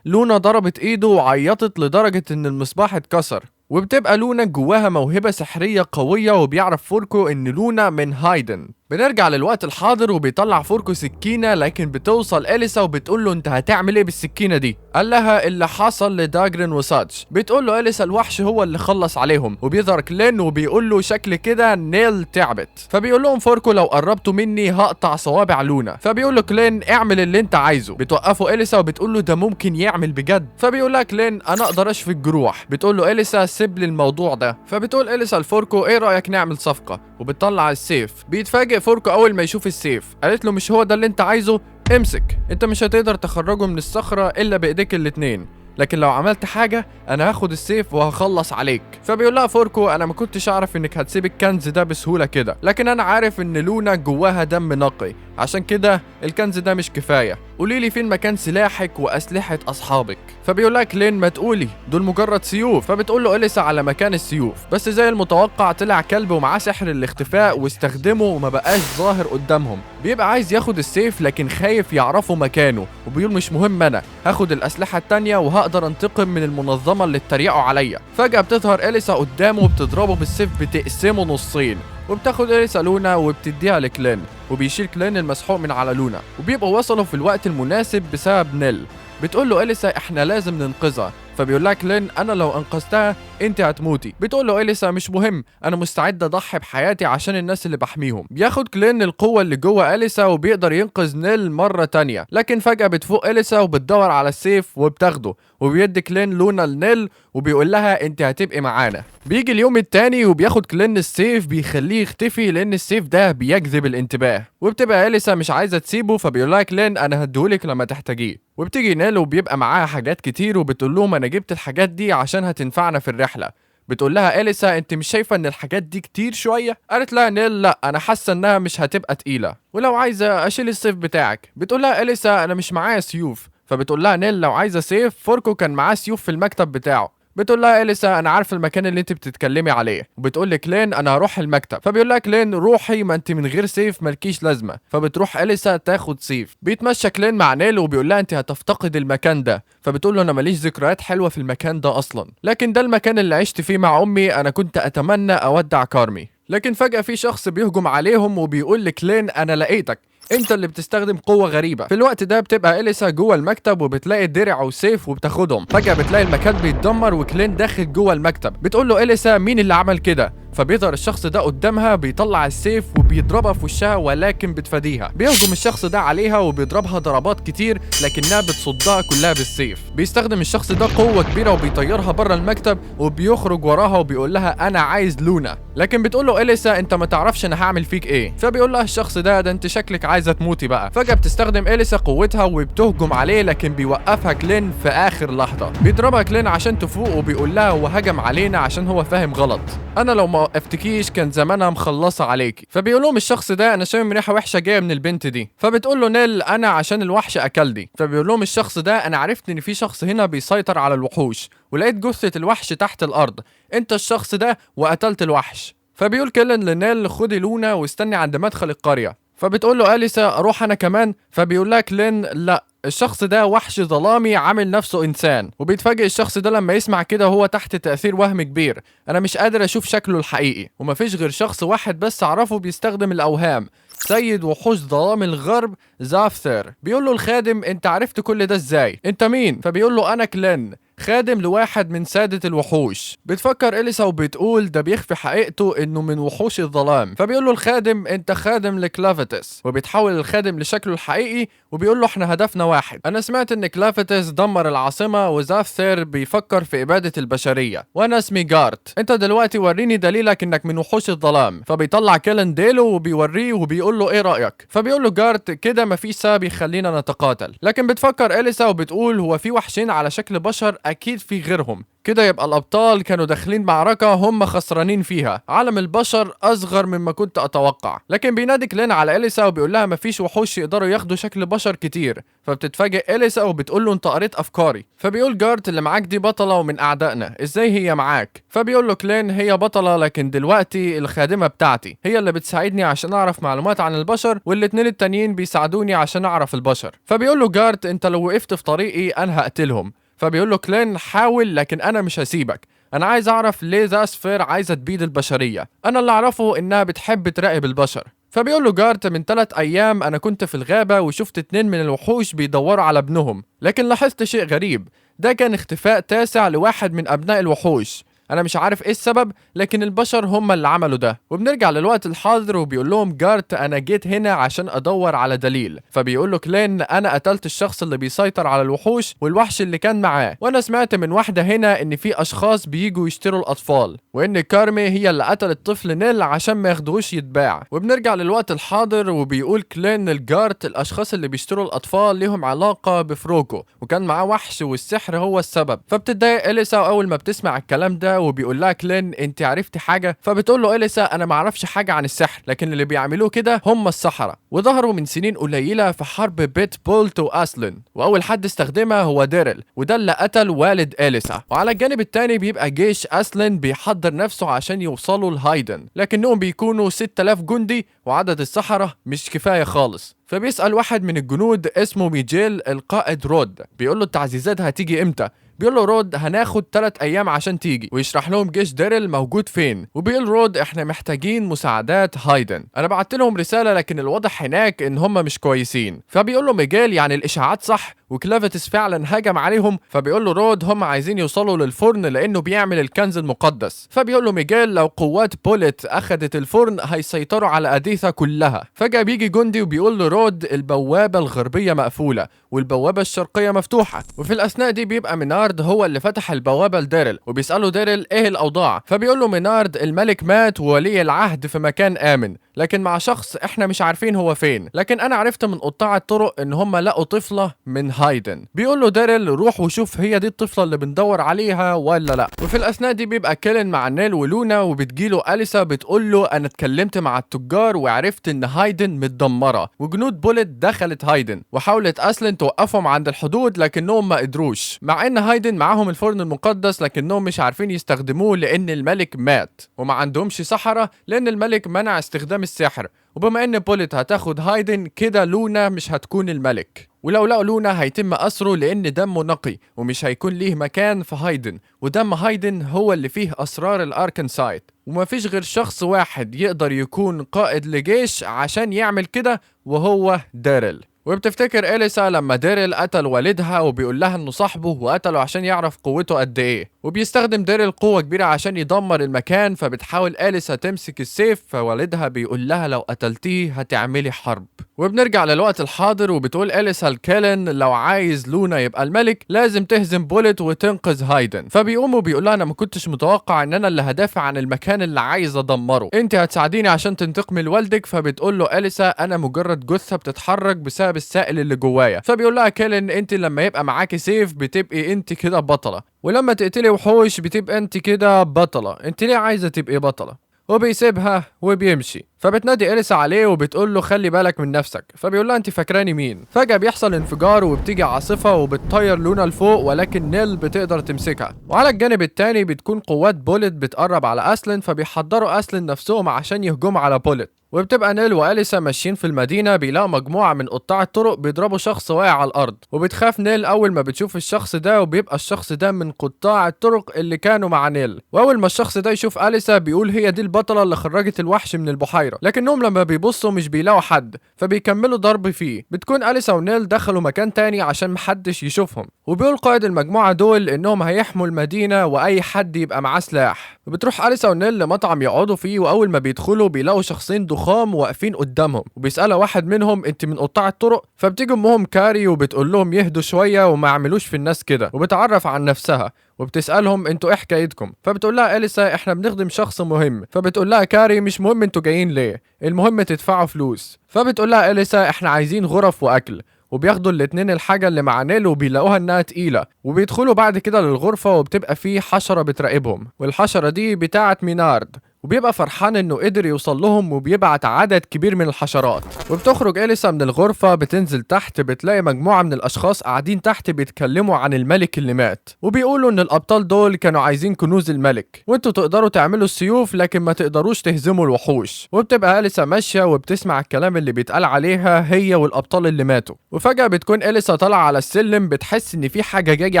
لونا ضربت ايده وعيطت لدرجة ان المصباح اتكسر. وبتبقى لونا جواها موهبة سحرية قوية، وبيعرف فوركو ان لونا من هايدن. بنرجع للوقت الحاضر وبيطلع فوركو سكينة، لكن بتوصل أليسا وبتقول له انت هتعمل ايه بالسكينة دي؟ قال لها اللي حصل لداجرين وساتش. بتقول له أليسا الوحش هو اللي خلص عليهم، وبيظهر كلين وبيقول له شكل كده نيل تعبت. فبيقول لهم فوركو لو قربتوا مني هقطع صوابع لونا. فبيقول له كلين اعمل اللي انت عايزه. بتوقفه أليسا وبتقول له ده ممكن يعمل بجد. فبيقول لها كلين انا اقدر اشفي الجروح. بتقول له أليسا سيب لي الموضوع ده. فبتقول أليسا لفوركو ايه رأيك نعمل صفقة؟ وبتطلع السيف. بيتفاجئ فوركو اول ما يشوف السيف. قالت له مش هو ده اللي انت عايزه؟ امسك، انت مش هتقدر تخرجه من الصخرة الا بايديك الاتنين. لكن لو عملت حاجة أنا هاخد السيف وهخلص عليك. فبيقول لها فوركو أنا ما كنتش أعرف إنك هتسيب الكنز ده بسهولة كده، لكن أنا عارف إن لونا جواها دم نقي، عشان كده الكنز ده مش كفاية. قوليلي فين مكان سلاحك وأسلحة أصحابك. فبيقول لها كلين ما تقولي دول مجرد سيوف. فبتقول له إليسا على مكان السيوف، بس زي المتوقع طلع كلب ومعاه سحر الاختفاء واستخدمه وما بقاش ظاهر قدامهم. بيبقى عايز ياخد السيف لكن خايف يعرفوا مكانه، وبيقول مش مهم أنا هاخد الأسلحة التانية وهقدر انتقم من المنظمة اللي اتريقوا عليا. فجأة بتظهر إليسا قدامه وبتضربه بالسيف بتقسمه نصين، وبتاخد إليسا لونا وبتديها لكلين، وبيشيل كلين المسحوق من على لونا، وبيبقوا وصلوا في الوقت المناسب بسبب نيل. بتقول له إليسا احنا لازم ننقذها. فبيقول لها كلين انا لو انقذتها انت هتموتي. بتقول له إليسا مش مهم، انا مستعد اضحي بحياتي عشان الناس اللي بحميهم. بياخد كلين القوه اللي جوه إليسا وبيقدر ينقذ نيل مره تانية، لكن فجاه بتفوق إليسا وبتدور على السيف وبتاخده، وبيدي كلين لونا لنيل وبيقول لها انت هتبقي معانا. بيجي اليوم التاني وبياخد كلين السيف بيخليه يختفي لان السيف ده بيجذب الانتباه، وبتبقى إليسا مش عايزه تسيبه. فبيقول لها كلين انا هديهولك لما تحتاجيه. وبتيجي نيل وبيبقى معاها حاجات كتير وبتقول لهم انا جبت الحاجات دي عشان هتنفعنا في الرحله. بتقول لها إليسا انت مش شايفه ان الحاجات دي كتير شويه؟ قالت لها نيل لا انا حاسه انها مش هتبقى تقيله، ولو عايزه اشيل السيف بتاعك. بتقول لها إليسا انا مش معايا سيوف. فبتقول لها نيل لو عايزه سيف فوركو كان معاه سيوف في المكتب بتاعه. بتقول لها إليسا انا عارف المكان اللي انت بتتكلمي عليه. وبتقول لكلين انا هروح المكتب. فبيقول لها كلين روحي ما انت من غير سيف مالكيش لازمه. فبتروح إليسا تاخد سيف. بيتمشى كلين مع نيل وبيقول لها انت هتفتقد المكان ده. فبتقول له انا ماليش ذكريات حلوه في المكان ده اصلا، لكن ده المكان اللي عشت فيه مع امي، انا كنت اتمنى اودع كارمي. لكن فجاه في شخص بيهجم عليهم وبيقول لكلين انا لقيتك، انت اللي بتستخدم قوه غريبه. في الوقت ده بتبقى إليسا جوه المكتب وبتلاقي الدرع وسيف وبتاخدهم. فجاه بتلاقي المكان بيتدمر وكلين داخل جوه المكتب. بتقول له إليسا مين اللي عمل كده؟ فبيظهر الشخص ده قدامها بيطلع السيف وبيضربها في وشها ولكن بتفاديها. بيهجم الشخص ده عليها وبيضربها ضربات كتير لكنها بتصدها كلها بالسيف. بيستخدم الشخص ده قوه كبيره وبيطيرها بره المكتب وبيخرج وراها وبيقول لها انا عايز لونا. لكن بتقول له إليسا انت ما تعرفش انا هعمل فيك ايه. فبيقول لها الشخص ده انت شكلك عايزه تموتي بقى. فجاه بتستخدم إليسا قوتها وبتهجم عليه لكن بيوقفها كلين في اخر لحظه. بيضربها كلين عشان تفوق وبيقول لها هو هجم علينا عشان هو فاهم غلط، انا لو ما وقفتكيش كان زمانها مخلصه عليكي. فبيقول لهم الشخص ده انا شامم ريحه وحشه جايه من البنت دي. فبتقول له نيل انا عشان الوحش اكلني. فبيقول لهم الشخص ده انا عرفت ان في شخص هنا بيسيطر على الوحوش ولقيت جثه الوحش تحت الارض، انت الشخص ده وقتلت الوحش. فبيقول كيلن لنيل خدي لونا واستني عند مدخل القريه. فبتقول له إليسا اروح انا كمان. فبيقول لها كلين لا الشخص ده وحش ظلامي عامل نفسه انسان. وبيتفاجئ الشخص ده لما يسمع كده وهو تحت تأثير وهم كبير، انا مش قادر اشوف شكله الحقيقي، ومفيش غير شخص واحد بس اعرفه بيستخدم الاوهام، سيد وحوش ظلام الغرب زافتر. بيقول له الخادم انت عرفت كل ده ازاي؟ انت مين؟ فبيقول له انا كلين خادم لواحد من سادة الوحوش. بتفكر إليسا وبتقول ده بيخفي حقيقته انه من وحوش الظلام. فبيقول له الخادم انت خادم لكلافيتس، وبيتحول الخادم لشكله الحقيقي وبيقول له احنا هدفنا واحد، انا سمعت ان كلافيتس دمر العاصمة وزافتر بيفكر في ابادة البشرية، وانا اسمي جارت، انت دلوقتي وريني دليلك انك من وحوش الظلام. فبيطلع كيلن ديله وبيوريه وبيقول له ايه رأيك؟ فبيقول له جارت كده مفيش سبب يخلينا نتقاتل. لكن بتفكر إليسا وبتقول هو في وحشين على شكل بشر اكيد في غيرهم، كده يبقى الابطال كانوا داخلين معركة هم خسرانين فيها، عالم البشر اصغر مما كنت اتوقع. لكن بينادي كلين على إليسا وبيقول لها مفيش وحوش يقدروا ياخدوا شكل بشر كتير. فبتتفاجئ إليسا وبتقول له انت قريت افكاري. فبيقول جارت اللي معاك دي بطلة ومن اعدائنا، ازاي هي معاك؟ فبيقول له كلين هي بطلة لكن دلوقتي الخادمة بتاعتي هي اللي بتساعدني عشان اعرف معلومات عن البشر، والاتنين التانيين بيساعدوني عشان اعرف البشر. فبيقول له جارت انت لو وقفت في طريقي انا هقتلهم. فبيقول له كلين حاول لكن انا مش هسيبك، انا عايز اعرف ليه زاسفير عايزه تبيد البشريه، انا اللي اعرفه انها بتحب تراقب البشر. فبيقول له جارت من 3 ايام انا كنت في الغابه وشفت 2 من الوحوش بيدوروا على ابنهم، لكن لاحظت شيء غريب، ده كان اختفاء تاسع لواحد من ابناء الوحوش، انا مش عارف ايه السبب، لكن البشر هم اللي عملوا ده. وبنرجع للوقت الحاضر وبيقول لهم جارت انا جيت هنا عشان ادور على دليل. فبيقول له كلين انا قتلت الشخص اللي بيسيطر على الوحوش والوحش اللي كان معاه، وانا سمعت من واحده هنا ان في اشخاص بييجوا يشتروا الاطفال، وان كارمي هي اللي قتلت طفل نيل عشان ما ياخدوش يتباع. وبنرجع للوقت الحاضر وبيقول كلين الجارت الاشخاص اللي بيشتروا الاطفال ليهم علاقه بفروكو، وكان معاه وحش والسحر هو السبب. فبتتضايق اليسا اول ما بتسمع الكلام ده، وبيقول لها كلين انت عرفتي حاجه؟ فبتقول له اليسا انا ما اعرفش حاجه عن السحر، لكن اللي بيعملوه كده هم السحره، وظهروا من سنين قليله في حرب بيت بولت واسلن، واول حد استخدمها هو ديرل، وده اللي قتل والد اليسا. وعلى الجانب التاني بيبقى جيش اسلن بيحضر نفسه عشان يوصلوا لهايدن، لكنهم بيكونوا 6000 جندي وعدد السحره مش كفايه خالص. فبيسأل واحد من الجنود اسمه ميجيل القائد رود، بيقول له التعزيزات هتيجي امتى؟ بيقول له رود هناخد 3 ايام عشان تيجي، ويشرح لهم جيش ديرل موجود فين. وبيقول رود احنا محتاجين مساعدات هايدن، انا بعت لهم رساله لكن الواضح هناك ان هم مش كويسين. فبيقول له ميجيل يعني الاشاعات صح وكلافيتس فعلا هاجم عليهم؟ فبيقول له رود هم عايزين يوصلوا للفرن لانه بيعمل الكنز المقدس. فبيقول له ميجيل لو قوات بوليت اخذت الفرن هيسيطروا على اديثا كلها. فجأة بيجي جندي وبيقول له رود البوابه الغربيه مقفوله والبوابه الشرقيه مفتوحه. وفي الاثناء دي بيبقى مينارد هو اللي فتح البوابه لديرل، وبيساله ديرل ايه الاوضاع؟ فبيقول له مينارد الملك مات وولي العهد في مكان امن، لكن مع شخص احنا مش عارفين هو فين، لكن انا عرفت من قطاع الطرق ان هم لقوا طفله من هايدن. بيقول له ديرل روح وشوف هي دي الطفله اللي بندور عليها ولا لا. وفي الاثناء دي بيبقى كيلن مع نيل ولونا، وبتجيله اليسا بتقول له انا اتكلمت مع التجار وعرفت ان هايدن متدمره، وجنود بوليت دخلت هايدن وحاولت اسلن توقفهم عند الحدود لكنهم ما قدروش، مع ان هايدن معاهم الفرن المقدس لكنهم مش عارفين يستخدموه لان الملك مات، وما عندهمش سحرة لان الملك منع استخدام السحر. وبما ان بوليت هتاخد هايدن كده لونا مش هتكون الملك، ولو لقوا لونا هيتم أسره لأن دمه نقي ومش هيكون ليه مكان في هايدن، ودم هايدن هو اللي فيه أسرار الأركنسايد، ومفيش غير شخص واحد يقدر يكون قائد لجيش عشان يعمل كده وهو ديرل. وبتفتكر إليسا لما ديرل قتل والدها وبيقول لها انه صاحبه وقتله عشان يعرف قوته قد ايه، وبيستخدم ديرل قوة كبيرة عشان يدمر المكان. فبتحاول إليسا تمسك السيف، فوالدها بيقول لها لو قتلتيه هتعملي حرب. وبنرجع للوقت الحاضر وبتقول إليسا لكيلن لو عايز لونا يبقى الملك لازم تهزم بوليت وتنقذ هايدن. فبيقوم وبيقول لها انا ما كنتش متوقع ان انا اللي هدافع عن المكان اللي عايز ادمره، انت هتساعديني عشان تنتقمي لوالدك. فبتقول له إليسا انا مجرد جثة بتتحرك بسبب السائل اللي جوايا. فبيقول لها كيلن انت لما يبقى معاكي سيف بتبقي انت كده بطلة، ولما تقتلي وحوش بتبقى انت كده بطلة، انت ليه عايزة تبقي بطلة؟ وبيسيبها وبيمشي. فبتنادي إليسا عليه وبتقول له خلي بالك من نفسك. فبيقول لها انت فاكراني مين؟ فجأة بيحصل انفجار وبتيجي عاصفة وبتطير لونا لفوق، ولكن نيل بتقدر تمسكها. وعلى الجانب التاني بتكون قوات بوليت بتقرب على أسلن، فبيحضروا أسلن نفسهم عشان يهجموا على بوليت. وبتبقى نيل وإليسا ماشيين في المدينة بيلاقوا مجموعة من قطاع الطرق بيضربوا شخص واقع على الأرض، وبتخاف نيل أول ما بتشوف الشخص ده، وبيبقى الشخص ده من قطاع الطرق اللي كانوا مع نيل. وأول ما الشخص ده يشوف إليسا بيقول هي دي البطلة اللي خرجت الوحش من البحيرة، لكنهم لما بيبصوا مش بيلاقوا حد فبيكملوا ضرب فيه. بتكون إليسا ونيل دخلوا مكان تاني عشان محدش يشوفهم، وبيقول قائد المجموعة دول إنهم هيحموا المدينة وأي حد يبقى معاه سلاح. وبتروح إليسا ونيل لمطعم يقعدوا فيه، وأول ما بيدخلوا بيلاقوا شخصين ضخام واقفين قدامهم، وبيسألها واحد منهم انت من قطاع الطرق؟ فبتيجي امهم كاري وبتقول لهم يهدوا شويه وما يعملوش في الناس كده، وبتعرف عن نفسها وبتسألهم انتوا ايه حكايتكم؟ فبتقول لها إليسا احنا بنخدم شخص مهم. فبتقول لها كاري مش مهم انتوا جايين ليه، المهم تدفعوا فلوس. فبتقول لها إليسا احنا عايزين غرف واكل، وبياخدوا الاتنين الحاجة اللي مع نيل وبيلاقوها انها تقيلة، وبيدخلوا بعد كده للغرفة وبتبقى فيه حشرة بتراقبهم، والحشرة دي بتاعة مينارد، وبيبقى فرحان انه قدر يوصل لهم وبيبعت عدد كبير من الحشرات. وبتخرج إليسا من الغرفة بتنزل تحت، بتلاقي مجموعة من الاشخاص قاعدين تحت بيتكلموا عن الملك اللي مات، وبيقولوا ان الابطال دول كانوا عايزين كنوز الملك، وانتوا تقدروا تعملوا السيوف لكن ما تقدروش تهزموا الوحوش. وبتبقى إليسا ماشية وبتسمع الكلام اللي بيتقال عليها هي والابطال اللي ماتوا. وفجأة بتكون إليسا طالعة على السلم، بتحس ان في حاجة جاية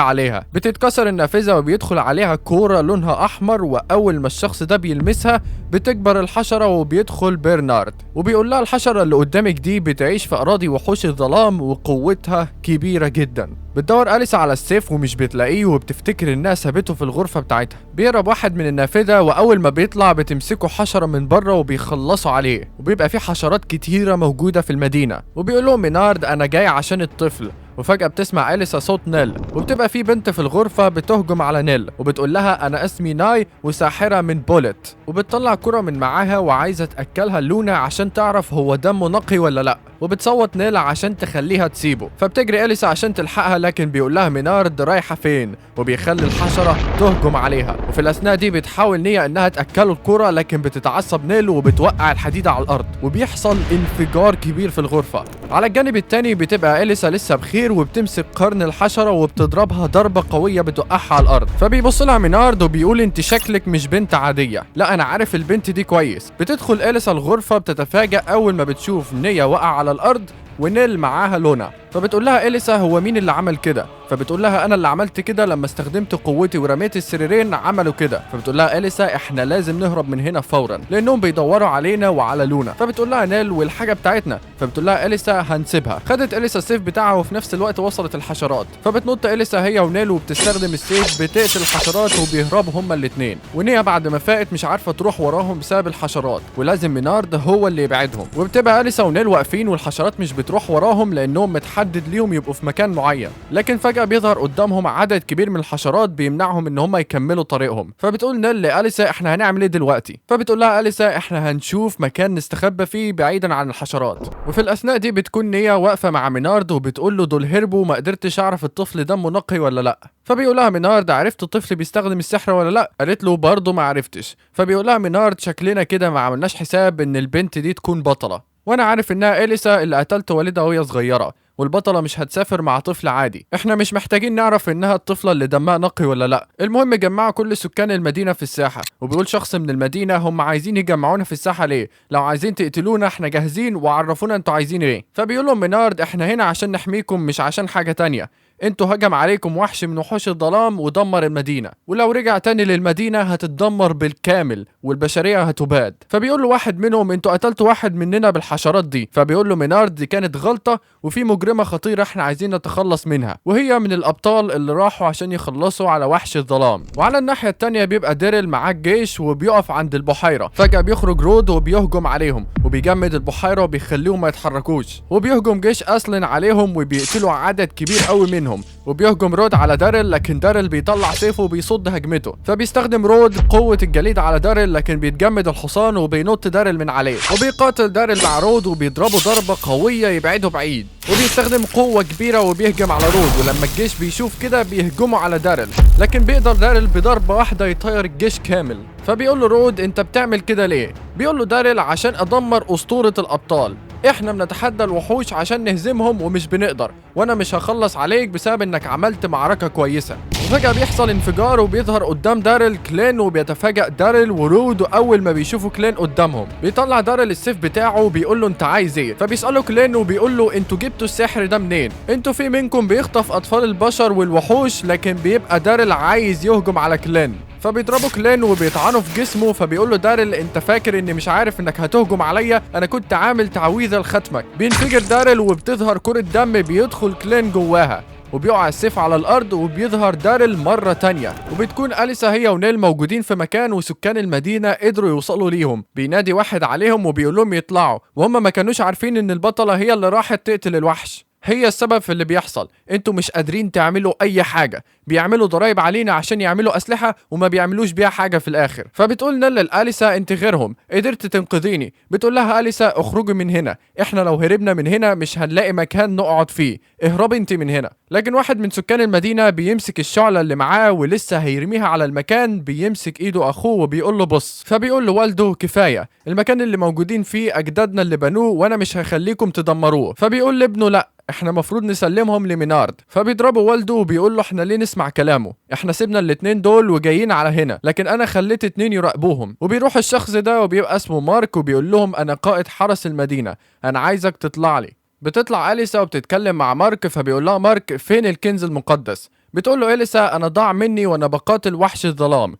عليها، بتتكسر النافذة وبيدخل عليها كورة لونها احمر، واول ما الشخص ده بيلمسها لها بتكبر الحشرة وبيدخل برنارد وبيقول لها الحشرة اللي قدامك دي بتعيش في أراضي وحوش الظلام وقوتها كبيرة جدا. بتدور أليسا على السيف ومش بتلاقيه وبتفتكر انها سابته في الغرفة بتاعتها. بيهرب واحد من النافذة واول ما بيطلع بتمسكه حشرة من بره وبيخلصوا عليه وبيبقى في حشرات كتيرة موجودة في المدينة وبيقول لهم مينارد انا جاي عشان الطفل. وفجأة بتسمع أليسا صوت نيل وبتبقى في بنت في الغرفة بتهجم على نيل وبتقول لها أنا اسمي ناي وساحرة من بولت وبتطلع كرة من معاها وعايزة تأكلها لونا عشان تعرف هو دمه نقي ولا لأ وبتصوت نيل عشان تخليها تسيبه. فبتجري أليسا عشان تلحقها لكن بيقول لها مينارد رايحة فين وبيخلي الحشرة تهجم عليها. وفي الأثناء دي بتحاول نيا إنها تأكله الكرة لكن بتتعصب نيل وبتوقع الحديدة على الأرض وبيحصل انفجار كبير في الغرفة. على الجانب التاني بتبقى أليسا لسه بخير وبتمسك قرن الحشرة وبتضربها ضربة قوية بتوقعها على الأرض. فبيبص لها مينارد وبيقول انت شكلك مش بنت عادية، لا أنا عارف البنت دي كويس. بتدخل أليسا الغرفة بتتفاجأ أول ما بتشوف نيا وقع على الأرض ونيل معاها لونا. فبتقول لها أليسا هو مين اللي عمل كده؟ فبتقول لها انا اللي عملت كده لما استخدمت قوتي ورميت السريرين عملوا كده. فبتقول لها أليسا احنا لازم نهرب من هنا فورا لانهم بيدوروا علينا وعلى لونا. فبتقول لها نيل والحاجه بتاعتنا. فبتقول لها أليسا هنسيبها. خدت أليسا السيف بتاعها وفي نفس الوقت وصلت الحشرات. فبتنط أليسا هي ونيل وبتستخدم السيف بتقتل الحشرات وبيهربوا هما الاثنين. ونيا بعد ما فاقت مش عارفه تروح وراهم بسبب الحشرات ولازم مينارد هو اللي يبعدهم. وبتبقى أليسا ونيل واقفين والحشرات مش بتروح وراهم لانهم متحدد ليهم يبقوا في مكان معين. لكن فجاه بيظهر قدامهم عدد كبير من الحشرات بيمنعهم ان هم يكملوا طريقهم. فبتقول نيل لأليسا احنا هنعمل ايه دلوقتي؟ فبتقول لها أليسا احنا هنشوف مكان نستخبى فيه بعيدا عن الحشرات. وفي الاثناء دي بتكون نيا واقفه مع مينارد وبتقول له دول هربوا وما قدرتش اعرف الطفل دمه نقي ولا لا. فبيقول لها مينارد عرفت الطفل بيستخدم السحر ولا لا؟ قالت له برضه ما عرفتش. فبيقول لها مينارد شكلنا كده ما عملناش حساب ان البنت دي تكون بطله، وانا عارف انها أليسا اللي قتلت والدها وهي صغيره والبطلة مش هتسافر مع طفل عادي. احنا مش محتاجين نعرف انها الطفلة اللي دمها نقي ولا لا. المهم جمعوا كل سكان المدينة في الساحة. وبيقول شخص من المدينة هم عايزين يجمعونا في الساحة ليه؟ لو عايزين تقتلونا احنا جاهزين وعرفونا انتوا عايزين ايه. فبيقول لهم مينارد احنا هنا عشان نحميكم مش عشان حاجة تانية. انتوا هجم عليكم وحش من وحوش الظلام ودمر المدينة، ولو رجع تاني للمدينة هتتدمر بالكامل والبشرية هتباد. فبيقول له واحد منهم انتوا قتلتوا واحد مننا بالحشرات دي. فبيقول له مينارد دي كانت غلطة وفي مجرمة خطيرة احنا عايزين نتخلص منها وهي من الابطال اللي راحوا عشان يخلصوا على وحش الظلام. وعلى الناحية التانية بيبقى ديريل معاه الجيش وبيقف عند البحيرة. فجأة بيخرج رود وبيهجم عليهم وبيجمد البحيرة وبيخليهم ما يتحركوش. وبيهجم جيش أسلن عليهم وبيقتلوا عدد كبير قوي منهم. وبيهجم رود على داريل لكن داريل بيطلع سيفه وبيصد هجمته. فبيستخدم رود قوة الجليد على داريل لكن بيتجمد الحصان وبينط داريل من عليه. وبيقاتل داريل مع رود وبيضربه ضربة قوية يبعده بعيد. وبيستخدم قوة كبيرة وبيهجم على رود. ولما الجيش بيشوف كده بيهجموا على داريل لكن بيقدر داريل بضربة واحدة يطير الجيش كامل. فبيقول له رود انت بتعمل كده ليه؟ بيقول له داريل عشان ادمر اسطورة الابطال. احنا بنتحدى الوحوش عشان نهزمهم ومش بنقدر، وانا مش هخلص عليك بسبب انك عملت معركة كويسة. وفجأة بيحصل انفجار وبيظهر قدام داريل كلين وبيتفاجأ داريل ورود. واول ما بيشوفوا كلين قدامهم بيطلع داريل السيف بتاعه وبيقول له انت عايز ايه؟ فبيسأله كلين وبيقول له انتوا جبتوا السحر ده منين؟ انتوا في منكم بيخطف اطفال البشر والوحوش لكن بيبقى داريل عايز يهجم على كلين. فبيضربوا كلين وبيطعنوا في جسمه. فبيقول له داريل انت فاكر اني مش عارف انك هتهجم عليا؟ انا كنت عامل تعويذه لختمك. بينفجر داريل وبتظهر كرة دم بيدخل كلين جواها وبيقع السيف على الارض وبيظهر داريل مرة تانية. وبتكون أليسا هي ونيل موجودين في مكان وسكان المدينة قدروا يوصلوا ليهم. بينادي واحد عليهم وبيقول لهم يطلعوا وهم ما كانوش عارفين ان البطلة هي اللي راحت تقتل الوحش. هي السبب في اللي بيحصل. انتوا مش قادرين تعملوا اي حاجة. بيعملوا ضرايب علينا عشان يعملوا اسلحة وما بيعملوش بيها حاجة في الاخر. فبتقول نيل لأليسا انت غيرهم قدرت تنقذيني. بتقول لها أليسا اخرجي من هنا، احنا لو هربنا من هنا مش هنلاقي مكان نقعد فيه، اهربي انت من هنا. لكن واحد من سكان المدينة بيمسك الشعلة اللي معاه ولسه هيرميها على المكان. بيمسك ايده اخوه وبيقول له بص. فبيقول له والده كفاية، المكان اللي موجودين فيه اجدادنا اللي بنوه وانا مش هخليكم تدمروه. فبيقول لابنه لا احنا مفروض نسلمهم لمينارد. فبيضربه والده وبيقول له احنا ليه نسمع كلامه؟ احنا سيبنا الاتنين دول وجايين على هنا لكن انا خليت اتنين يراقبوهم. وبيروح الشخص ده وبيبقى اسمه مارك وبيقول لهم انا قائد حرس المدينة، انا عايزك تطلع لي. بتطلع أليسا وبتتكلم مع مارك. فبيقول لها مارك فين الكنز المقدس؟ بتقول له أليسا انا ضاع مني وانا بقاتل وحش الظلام.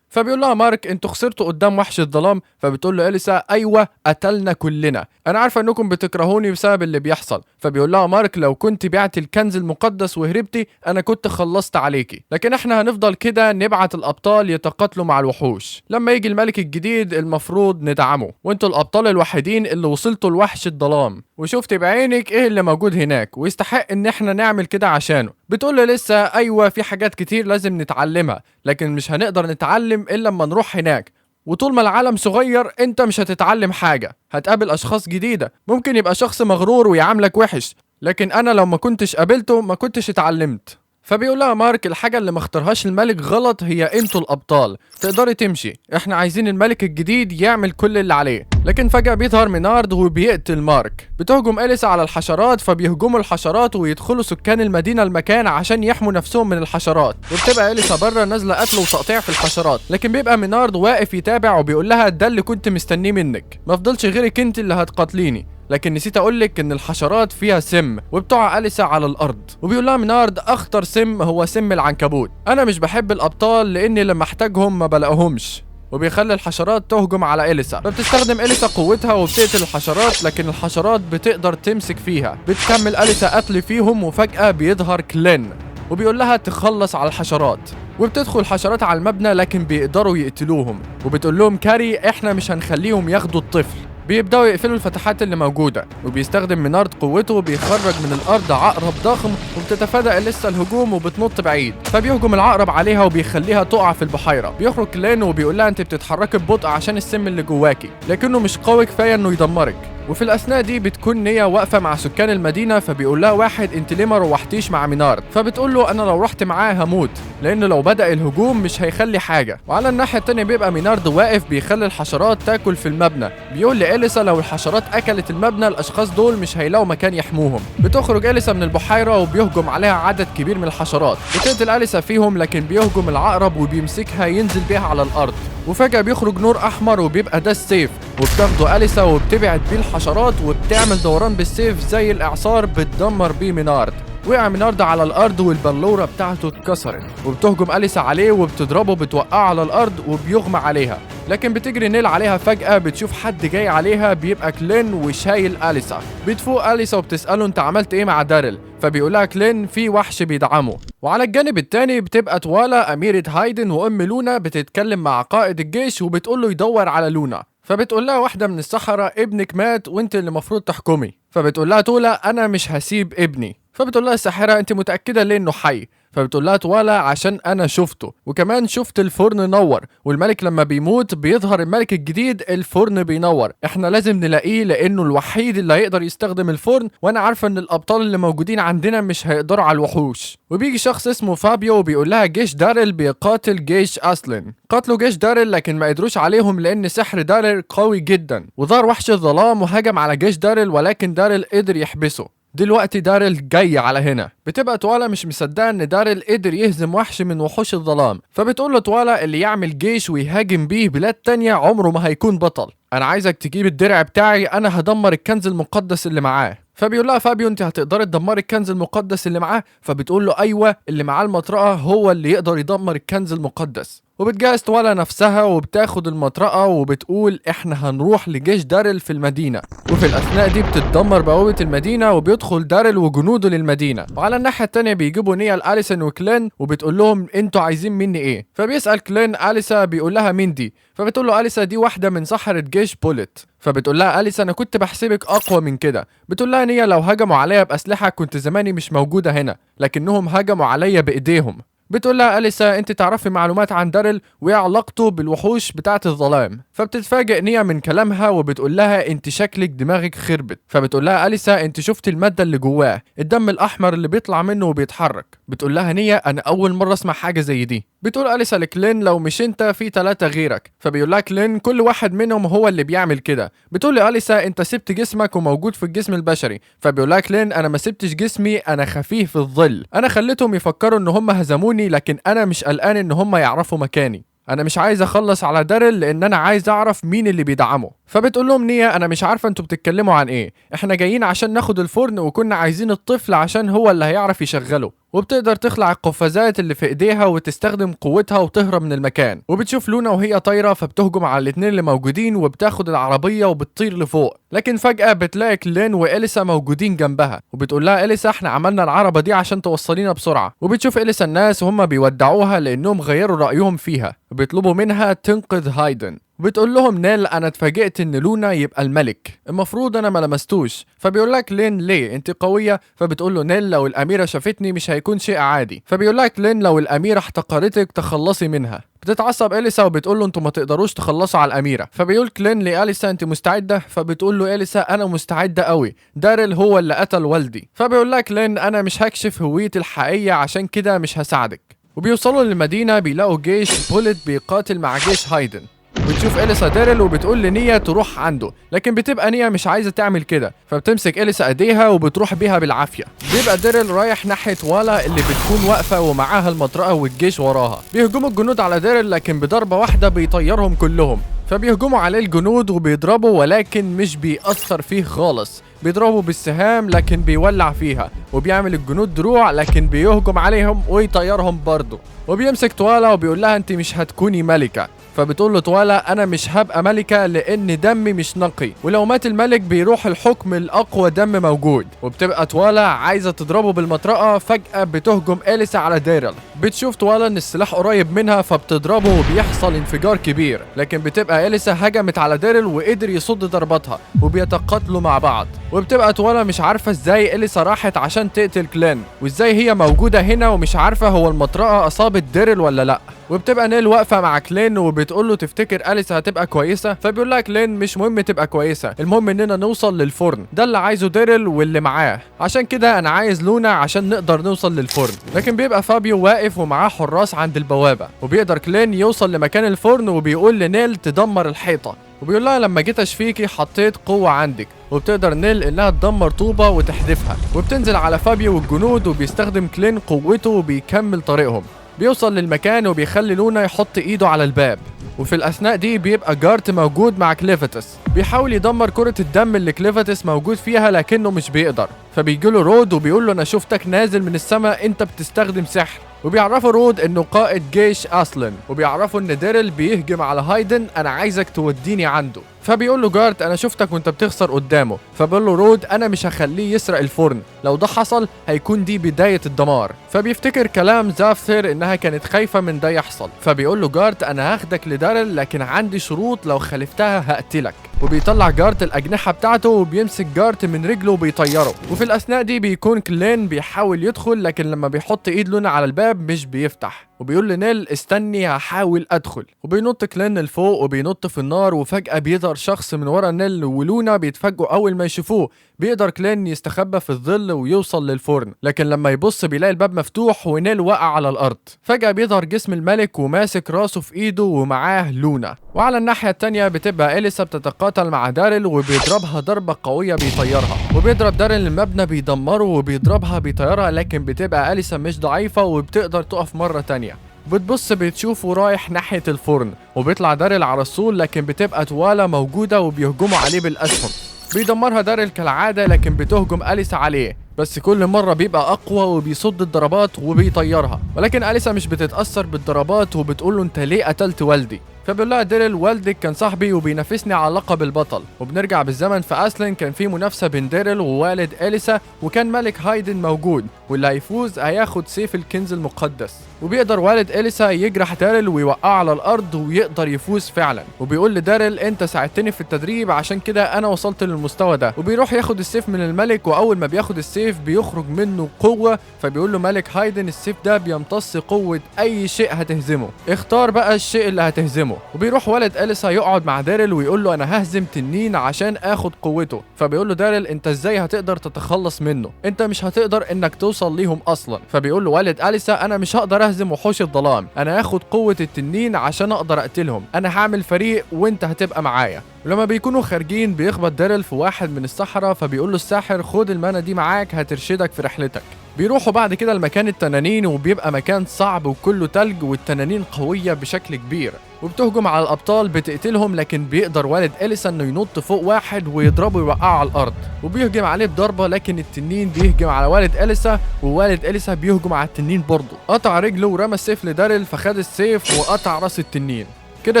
فبيقول لها مارك انتوا خسرتوا قدام وحش الظلام. فبتقول له اليسا ايوه قتلنا كلنا، انا عارفه انكم بتكرهوني بسبب اللي بيحصل. فبيقول لها مارك لو كنت بعت الكنز المقدس وهربتي انا كنت خلصت عليكي، لكن احنا هنفضل كده نبعت الابطال يتقاتلوا مع الوحوش، لما يجي الملك الجديد المفروض ندعمه، وانتوا الابطال الوحيدين اللي وصلتوا لوحش الظلام وشفت بعينك ايه اللي موجود هناك ويستحق ان احنا نعمل كده عشانه. بتقول له لسه ايوه في حاجات كتير لازم نتعلمها، لكن مش هنقدر نتعلم الا لما نروح هناك، وطول ما العالم صغير انت مش هتتعلم حاجة، هتقابل اشخاص جديدة، ممكن يبقى شخص مغرور ويعاملك وحش، لكن انا لو ما كنتش قابلته ما كنتش اتعلمت. فبيقول لها مارك الحاجة اللي ما اختارهاش الملك غلط، هي انتوا الابطال تقدري تمشي، احنا عايزين الملك الجديد يعمل كل اللي عليه. لكن فجأة بيظهر مينارد وبيقتل مارك. بتهجم اليسا على الحشرات، فبيهجموا الحشرات ويدخلوا سكان المدينة المكان عشان يحموا نفسهم من الحشرات، وبتبقى اليسا بره نازلة قتل وتقطيع في الحشرات، لكن بيبقى مينارد واقف يتابع وبيقول لها ده اللي كنت مستنيه منك، ما فضلش غيرك انت اللي هتقاتليني، لكن نسيت اقولك ان الحشرات فيها سم وبتقع اليسا على الارض. وبيقول لها مينارد اخطر سم هو سم العنكبوت، انا مش بحب الابطال لاني لما احتاجهم ما بلاقيهمش، وبيخلي الحشرات تهجم على اليسا. فبتستخدم اليسا قوتها وبتقتل الحشرات، لكن الحشرات بتقدر تمسك فيها. بتكمل اليسا قتل فيهم، وفجأة بيظهر كلين وبيقول لها تخلص على الحشرات، وبتدخل الحشرات على المبنى لكن بيقدروا يقتلوهم، وبتقول لهم كاري احنا مش هنخليهم ياخدوا الطفل. بيبداوا يقفلوا الفتحات اللي موجوده، وبيستخدم مينارد قوته وبيخرج من الارض عقرب ضخم، وبتتفادى اليسا الهجوم وبتنط بعيد، فبيهجم العقرب عليها وبيخليها تقع في البحيره. بيخرج كلين وبيقول لها انت بتتحركي ببطء عشان السم اللي جواكي، لكنه مش قوي كفايه انه يدمرك. وفي الاثناء دي بتكون نيا واقفه مع سكان المدينه، فبيقول لها واحد انت ليه ما روحتيش مع مينارد؟ فبتقول له انا لو رحت معاه هموت، لانه لو بدا الهجوم مش هيخلي حاجه. وعلى الناحيه الثانيه بيبقى مينارد واقف بيخلي الحشرات تاكل في المبنى، بيقول لاليسا لو الحشرات اكلت المبنى الاشخاص دول مش هيلاقوا مكان يحموهم. بتخرج اليسا من البحيره وبيهجم عليها عدد كبير من الحشرات، بتقتل اليسا فيهم، لكن بيهجم العقرب وبيمسكها ينزل بيها على الارض، وفجاه بيخرج نور احمر وبيبقى ده السيف، وبتاخده اليسا وبتبعد بيه الحشرات وبتعمل دوران بالسيف زي الاعصار بتدمر بيه مينارد. وقع مينارد على الارض والبلوره بتاعته اتكسرت، وبتهجم اليسا عليه وبتضربه بتوقعه على الارض وبيغمى عليها، لكن بتجري نيل عليها. فجأة بتشوف حد جاي عليها بيبقى كلين وشايل اليسا. بتفوق اليسا وبتسأله انت عملت ايه مع داريل؟ فبيقولها كلين في وحش بيدعمه. وعلى الجانب التاني بتبقى توالا أميرة هايدن وأم لونا بتتكلم مع قائد الجيش وبتقوله يدور على لونا. فبتقول لها واحدة من السحرة ابنك مات وانت اللي المفروض تحكمي. فبتقول لها تولا انا مش هسيب ابني. فبتقول لها الساحرة انت متأكدة ليه انه حي؟ فبتقول لها توالا عشان انا شفته، وكمان شفت الفرن نور، والملك لما بيموت بيظهر الملك الجديد الفرن بينور، احنا لازم نلاقيه لانه الوحيد اللي هيقدر يستخدم الفرن، وانا عارفه ان الابطال اللي موجودين عندنا مش هيقدروا على الوحوش. وبيجي شخص اسمه فابيو وبيقول لها جيش داريل بيقاتل جيش اسلين. قاتلوا جيش داريل لكن ما قدروش عليهم لان سحر داريل قوي جدا، وظهر وحش الظلام وهجم على جيش داريل، ولكن داريل قدر يحبسه. دلوقتي داريل جاي على هنا. بتبقى توالا مش مصدقه ان داريل قدر يهزم وحش من وحوش الظلام، فبتقول له توالا اللي يعمل جيش ويهاجم بيه بلاد تانية عمره ما هيكون بطل، انا عايزك تجيب الدرع بتاعي انا هدمر الكنز المقدس اللي معاه. فبيقول لها فابيو انت هتقدري تدمري الكنز المقدس اللي معاه؟ فبتقول له ايوه اللي معاه المطرقه هو اللي يقدر يدمر الكنز المقدس. وبتجهز توالا نفسها وبتاخد المطرقه وبتقول احنا هنروح لجيش داريل في المدينه. وفي الاثناء دي بتتدمر بوابه المدينه وبيدخل داريل وجنوده للمدينه. وعلى الناحيه الثانيه بيجيبوا نيا لاليسن وكلين وبتقول لهم انتوا عايزين مني ايه؟ فبيسال كلين اليسا بيقول لها مين دي؟ فبتقول له اليسا دي واحده من سحرة جيش بوليت. فبتقول لها اليسا انا كنت بحسبك اقوى من كده. بتقول لها نيا لو هجموا عليا باسلحه كنت زماني مش موجوده هنا، لكنهم هجموا عليا بايديهم. بتقول لها اليسا انت تعرفي معلومات عن داريل وايه علاقته بالوحوش بتاعه الظلام؟ فبتتفاجئ نيا من كلامها وبتقول لها انت شكلك دماغك خربت. فبتقول لها اليسا انت شفت الماده اللي جواه، الدم الاحمر اللي بيطلع منه وبيتحرك. بتقول لها نيا انا اول مره اسمع حاجه زي دي. بتقول اليسا لكلين لو مش انت في 3 غيرك. فبيقول لها كلين كل واحد منهم هو اللي بيعمل كده. بتقول لي اليسا انت سبت جسمك وموجود في الجسم البشري. فبيقول لها كلين انا ما سبتش جسمي، انا خفيه في الظل، انا خليتهم يفكروا ان هم هزموني، لكن انا مش قلقان ان هم يعرفوا مكاني، انا مش عايز اخلص على داريل لان انا عايز اعرف مين اللي بيدعمه. فبتقول لهم نيا انا مش عارفه انتوا بتتكلموا عن ايه، احنا جايين عشان ناخد الفرن وكنا عايزين الطفل عشان هو اللي هيعرف يشغله، وبتقدر تخلع القفازات اللي في ايديها وتستخدم قوتها وتهرب من المكان. وبتشوف لونا وهي طايره فبتهجم على الاتنين اللي موجودين وبتاخد العربيه وبتطير لفوق. لكن فجاه بتلاقي كلين واليسا موجودين جنبها وبتقول لها اليسا احنا عملنا العربه دي عشان توصلينا بسرعه. وبتشوف اليسا الناس وهم بيودعوها لانهم غيروا رايهم فيها وبيطلبوا منها تنقذ هايدن. بتقول لهم نيل انا اتفاجئت ان لونا يبقى الملك، المفروض انا ما لمستوش. فبيقول لك لين ليه انت قويه؟ فبتقول له نيل لو الاميره شافتني مش هيكون شيء عادي. فبيقول لك لين لو الاميره احتقرتك تخلصي منها. بتتعصب اليسا وبتقول له انتوا ما تقدروش تخلصوا على الاميره. فبيقول كلين لاليسا انت مستعده؟ فبتقول له اليسا انا مستعده قوي، داريل هو اللي قتل والدي. فبيقول لك لين انا مش هكشف هويتي الحقيقيه عشان كده مش هساعدك. وبيوصلوا للمدينه بيلاقوا جيش بوليت بيقاتل مع جيش هايدن. بتشوف اليسا داريل وبتقول لنيا تروح عنده، لكن بتبقى نيا مش عايزه تعمل كده. فبتمسك اليسا ايديها وبتروح بيها بالعافيه. بيبقى داريل رايح ناحيه والا اللي بتكون واقفه ومعاها المطرقه والجيش وراها. بيهجموا الجنود على داريل لكن بضربه واحده بيطيرهم كلهم. فبيهجموا عليه الجنود وبيضربوا ولكن مش بيأثر فيه خالص. بيضربوا بالسهام لكن بيولع فيها وبيعمل الجنود دروع لكن بيهجم عليهم ويطيرهم برضه. وبيمسك توالا وبيقول لها انت مش هتكوني ملكه. فبتقول له توالا انا مش هبقى ملكه لان دمي مش نقي، ولو مات الملك بيروح الحكم الاقوى دم موجود. وبتبقى توالا عايزه تضربه بالمطرقه. فجاه بتهجم اليسا على داريل. بتشوف توالا ان السلاح قريب منها فبتضربه وبيحصل انفجار كبير. لكن بتبقى اليسا هجمت على داريل وقدر يصد ضرباتها وبيتقاتلوا مع بعض. وبتبقى توالا مش عارفه ازاي اليسا راحت عشان تقتل كلين وازاي هي موجوده هنا ومش عارفه هو المطرقه اصابت داريل ولا لا. وبتبقى نيل واقفه مع كلين وبتقول له تفتكر اليسا هتبقى كويسه؟ فبيقول لها كلين مش مهم تبقى كويسه، المهم اننا نوصل للفرن، ده اللي عايزه داريل واللي معاه، عشان كده انا عايز لونا عشان نقدر نوصل للفرن. لكن بيبقى فابيو واقف ومعاه حراس عند البوابه. وبيقدر كلين يوصل لمكان الفرن وبيقول لنيل تدمر الحيطه. وبيقول لها لما جيت اشفيكي حطيت قوه عندك. وبتقدر نيل انها تدمر طوبه وتحدفها. وبتنزل على فابيو والجنود وبيستخدم كلين قوته وبيكمل طريقهم. بيوصل للمكان وبيخلي لونا يحط ايده على الباب. وفي الاثناء دي بيبقى جارت موجود مع كليفتس بيحاول يدمر كرة الدم اللي كليفتس موجود فيها لكنه مش بيقدر. فبيجيله رود وبيقول له انا شفتك نازل من السماء انت بتستخدم سحر. وبيعرفوا رود انه قائد جيش اصلا. وبيعرفوا ان ديريل بيهجم على هايدن انا عايزك توديني عنده. فبيقول له جارت انا شفتك وانت بتخسر قدامه. فبيقول له رود انا مش هخليه يسرق الفرن، لو ده حصل هيكون دي بداية الدمار. فبيفتكر كلام زافتر انها كانت خايفة من ده يحصل. فبيقول له جارت انا هاخدك لداريل لكن عندي شروط، لو خالفتها هقتلك. وبيطلع جارت الأجنحة بتاعته وبيمسك جارت من رجله وبيطيره. وفي الأثناء دي بيكون كلين بيحاول يدخل لكن لما بيحط ايد لونا على الباب مش بيفتح. وبيقول لنيل استني هحاول ادخل. وبينط كلين لفوق وبينط في النار وفجأة بيظهر شخص من ورا نيل ولونا بيتفاجئوا اول ما يشوفوه. بيقدر كلين يستخبى في الظل ويوصل للفرن لكن لما يبص بيلاقي الباب مفتوح ونيل وقع على الارض. فجأة بيظهر جسم الملك وماسك راسه في ايده ومعاه لونا. وعلى الناحية التانية بتبقى إليسا بتتقاتل مع داريل وبيضربها ضربة قوية بيطيرها. وبيضرب داريل المبنى بيدمره وبيضربها بيطيرها لكن بتبقى إليسا مش ضعيفة وبتقدر تقف مرة تانية. بتبص بتشوفه رايح ناحية الفرن وبيطلع داريل على السور لكن بتبقى توالا موجودة وبيهجموا عليه بالأسهم. بيدمرها داريل كالعادة لكن بتهجم أليسا عليه بس كل مرة بيبقى أقوى وبيصد الضربات وبيطيرها. ولكن أليسا مش بتتأثر بالضربات وبتقوله أنت ليه قتلت والدي؟ فبيقول لها ديريل والدك كان صاحبي وبينافسني على لقب البطل. وبنرجع بالزمن في أسلن كان في منافسة بين ديريل ووالد إليسا وكان ملك هايدن موجود واللي هيفوز هياخد سيف الكنز المقدس. وبيقدر والد إليسا يجرح ديريل ويوقعه على الأرض ويقدر يفوز فعلا. وبيقول لديريل أنت ساعدتني في التدريب عشان كده أنا وصلت للمستوى ده. وبيروح ياخد السيف من الملك وأول ما بياخد السيف بيخرج منه قوة. فبيقول له ملك هايدن السيف ده بيمتص قوة أي شيء هتهزمه، اختار بقى الشيء اللي هتهزمه. وبيروح والد إليسا يقعد مع ديريل ويقول له انا ههزم تنين عشان اخد قوته. فبيقول له ديريل انت ازاي هتقدر تتخلص منه؟ انت مش هتقدر انك توصل ليهم اصلا. فبيقول له والد إليسا انا مش هقدر اهزم وحوش الظلام، انا هاخد قوة التنين عشان اقدر اقتلهم، انا هعمل فريق وانت هتبقى معايا. ولما بيكونوا خارجين بيخبط ديريل في واحد من السحرة فبيقول له الساحر خد المانا دي معاك هترشدك في رحلتك. بيروحوا بعد كده لمكان التنانين، وبيبقى مكان صعب وكله تلج، والتنانين قوية بشكل كبير وبتهجم على الأبطال بتقتلهم، لكن بيقدر والد إليسا إنه ينط فوق واحد ويضربه ويوقعه على الأرض، وبيهجم عليه بضربة، لكن التنين بيهجم على والد إليسا، ووالد إليسا بيهجم على التنين برضه. قطع رجله ورمى السيف لداريل، فخد السيف وقطع راس التنين. كده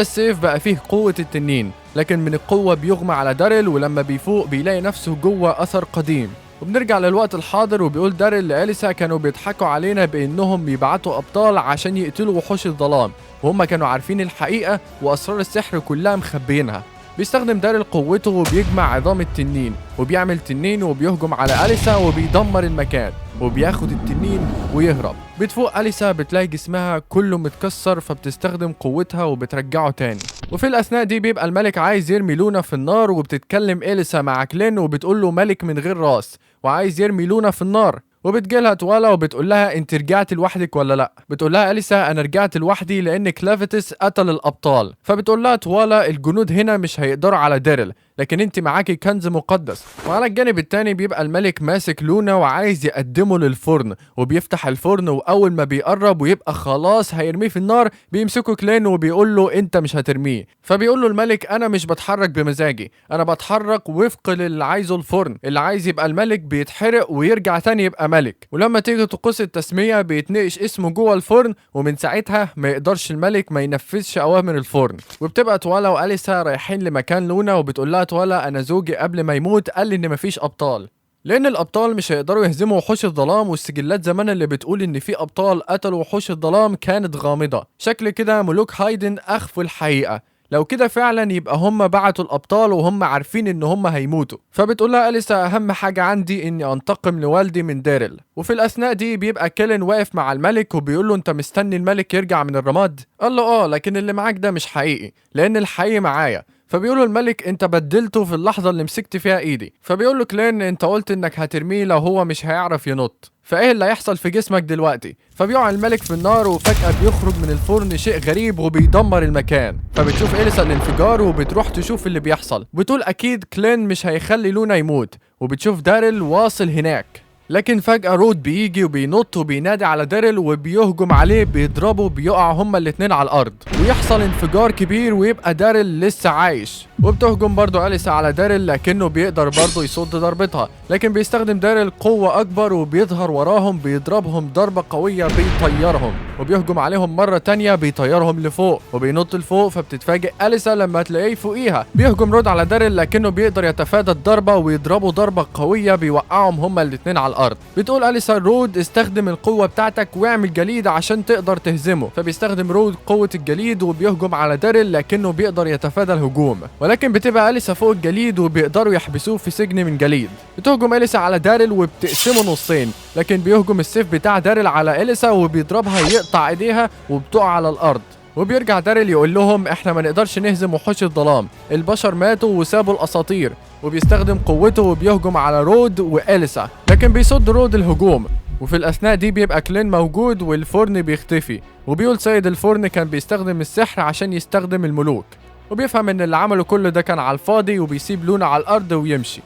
السيف بقى فيه قوة التنين، لكن من القوة بيغمى على داريل، ولما بيفوق بيلاقي نفسه جوه أثر قديم. وبنرجع للوقت الحاضر، وبيقول داريل لإليسا كانوا بيضحكوا علينا بإنهم يبعتوا أبطال عشان يقتلوا وحوش الظلام، وهم كانوا عارفين الحقيقة وأسرار السحر كلها مخبيينها. بيستخدم داريل قوته وبيجمع عظام التنين، وبيعمل تنين وبيهجم على أليسا وبيدمر المكان، وبياخد التنين ويهرب. بتفوق أليسا بتلاقي جسمها كله متكسر، فبتستخدم قوتها وبترجعه تاني. وفي الأثناء دي بيبقى الملك عايز يرمي لونا في النار، وبتتكلم أليسا مع كلين وبتقول له ملك من غير راس وعايز يرمي لونا في النار. وبتجيلها توالا وبتقول لها انت رجعت لوحدك ولا لا؟ بتقول لها أليسا انا رجعت لوحدي لان كلافيتس قتل الابطال. فبتقول لها توالا الجنود هنا مش هيقدروا على ديرل، لكن انت معاكي كنز مقدس. وعلى الجانب التاني بيبقى الملك ماسك لونا وعايز يقدمه للفرن، وبيفتح الفرن، واول ما بيقرب ويبقى خلاص هيرميه في النار بيمسكه كلين وبيقول له انت مش هترميه. فبيقول له الملك انا مش بتحرك بمزاجي، انا بتحرك وفق للي عايزه الفرن، اللي عايز يبقى الملك بيتحرق ويرجع تاني يبقى ملك. ولما تيجي طقوس التسمية بيتنقش اسمه جوه الفرن، ومن ساعتها ما يقدرش الملك ما ينفذش اوامر الفرن. وبتبقى توالا وأليسا رايحين لمكان لونا، وبتقول لها توالا انا زوجي قبل ما يموت قال لي ان مفيش ابطال، لان الابطال مش هيقدروا يهزموا وحوش الظلام، والسجلات زمان اللي بتقول ان في ابطال قتلوا وحوش الظلام كانت غامضة. شكل كده ملوك هايدن اخفوا الحقيقة، لو كده فعلا يبقى هم بعتوا الابطال وهم عارفين ان هم هيموتوا. فبتقول لها أليسا اهم حاجه عندي اني انتقم لوالدي من ديرل. وفي الاثناء دي بيبقى كيلن واقف مع الملك وبيقول له انت مستني الملك يرجع من الرماد؟ قال له لكن اللي معاك ده مش حقيقي، لان الحقيقي معايا. فبيقول له الملك انت بدلته في اللحظه اللي مسكت فيها ايدي. فبيقول له كلين انت قلت انك هترميه لو هو مش هيعرف ينط، فايه اللي هيحصل في جسمك دلوقتي؟ فبيقع الملك في النار، وفجأة بيخرج من الفرن شيء غريب وبيدمر المكان. فبتشوف إليسا الانفجار وبتروح تشوف اللي بيحصل، بتقول اكيد كلين مش هيخلي لونا يموت. وبتشوف داريل واصل هناك، لكن فجأة رود بيجي وبينط وبينادي على داريل وبيهجم عليه بيضربه، بيقع هما الاتنين على الأرض ويحصل انفجار كبير، ويبقى داريل لسه عايش. وبتهجم برضو أليسا على داريل، لكنه بيقدر برضو يصد ضربتها، لكن بيستخدم داريل قوة أكبر وبيظهر وراهم بيضربهم ضربة قوية بيطيرهم، وبيهجم عليهم مرة تانية بيطيرهم لفوق وبينط لفوق. فبتتفاجئ أليسا لما تلاقيه فوقيها. بيهجم رود على داريل، لكنه بيقدر يتفادى الضربة ويضربه ضربة قوية بيوقعهم هما الاتنين على الأرض. بتقول أليسا رود استخدم القوة بتاعتك واعمل جليد عشان تقدر تهزمه. فبيستخدم رود قوة الجليد وبيهجم على داريل، لكنه بيقدر يتفادى الهجوم، ولكن بتبقى أليسا فوق الجليد وبيقدروا يحبسوه في سجن من جليد. بتهجم أليسا على داريل وبتقسمه نصين، لكن بيهجم السيف بتاع داريل على أليسا وبيضربها يقطع ايديها وبتقع على الأرض. وبيرجع داريل يقول لهم احنا ما نقدرش نهزم وحوش الظلام، البشر ماتوا وسابوا الاساطير. وبيستخدم قوته وبيهجم على رود وأليسا، لكن بيصد رود الهجوم. وفي الاثناء دي بيبقى كلين موجود والفرن بيختفي، وبيقول سيد الفرن كان بيستخدم السحر عشان يستخدم الملوك، وبيفهم ان اللي عمله كله ده كان على الفاضي، وبيسيب لونا على الارض ويمشي.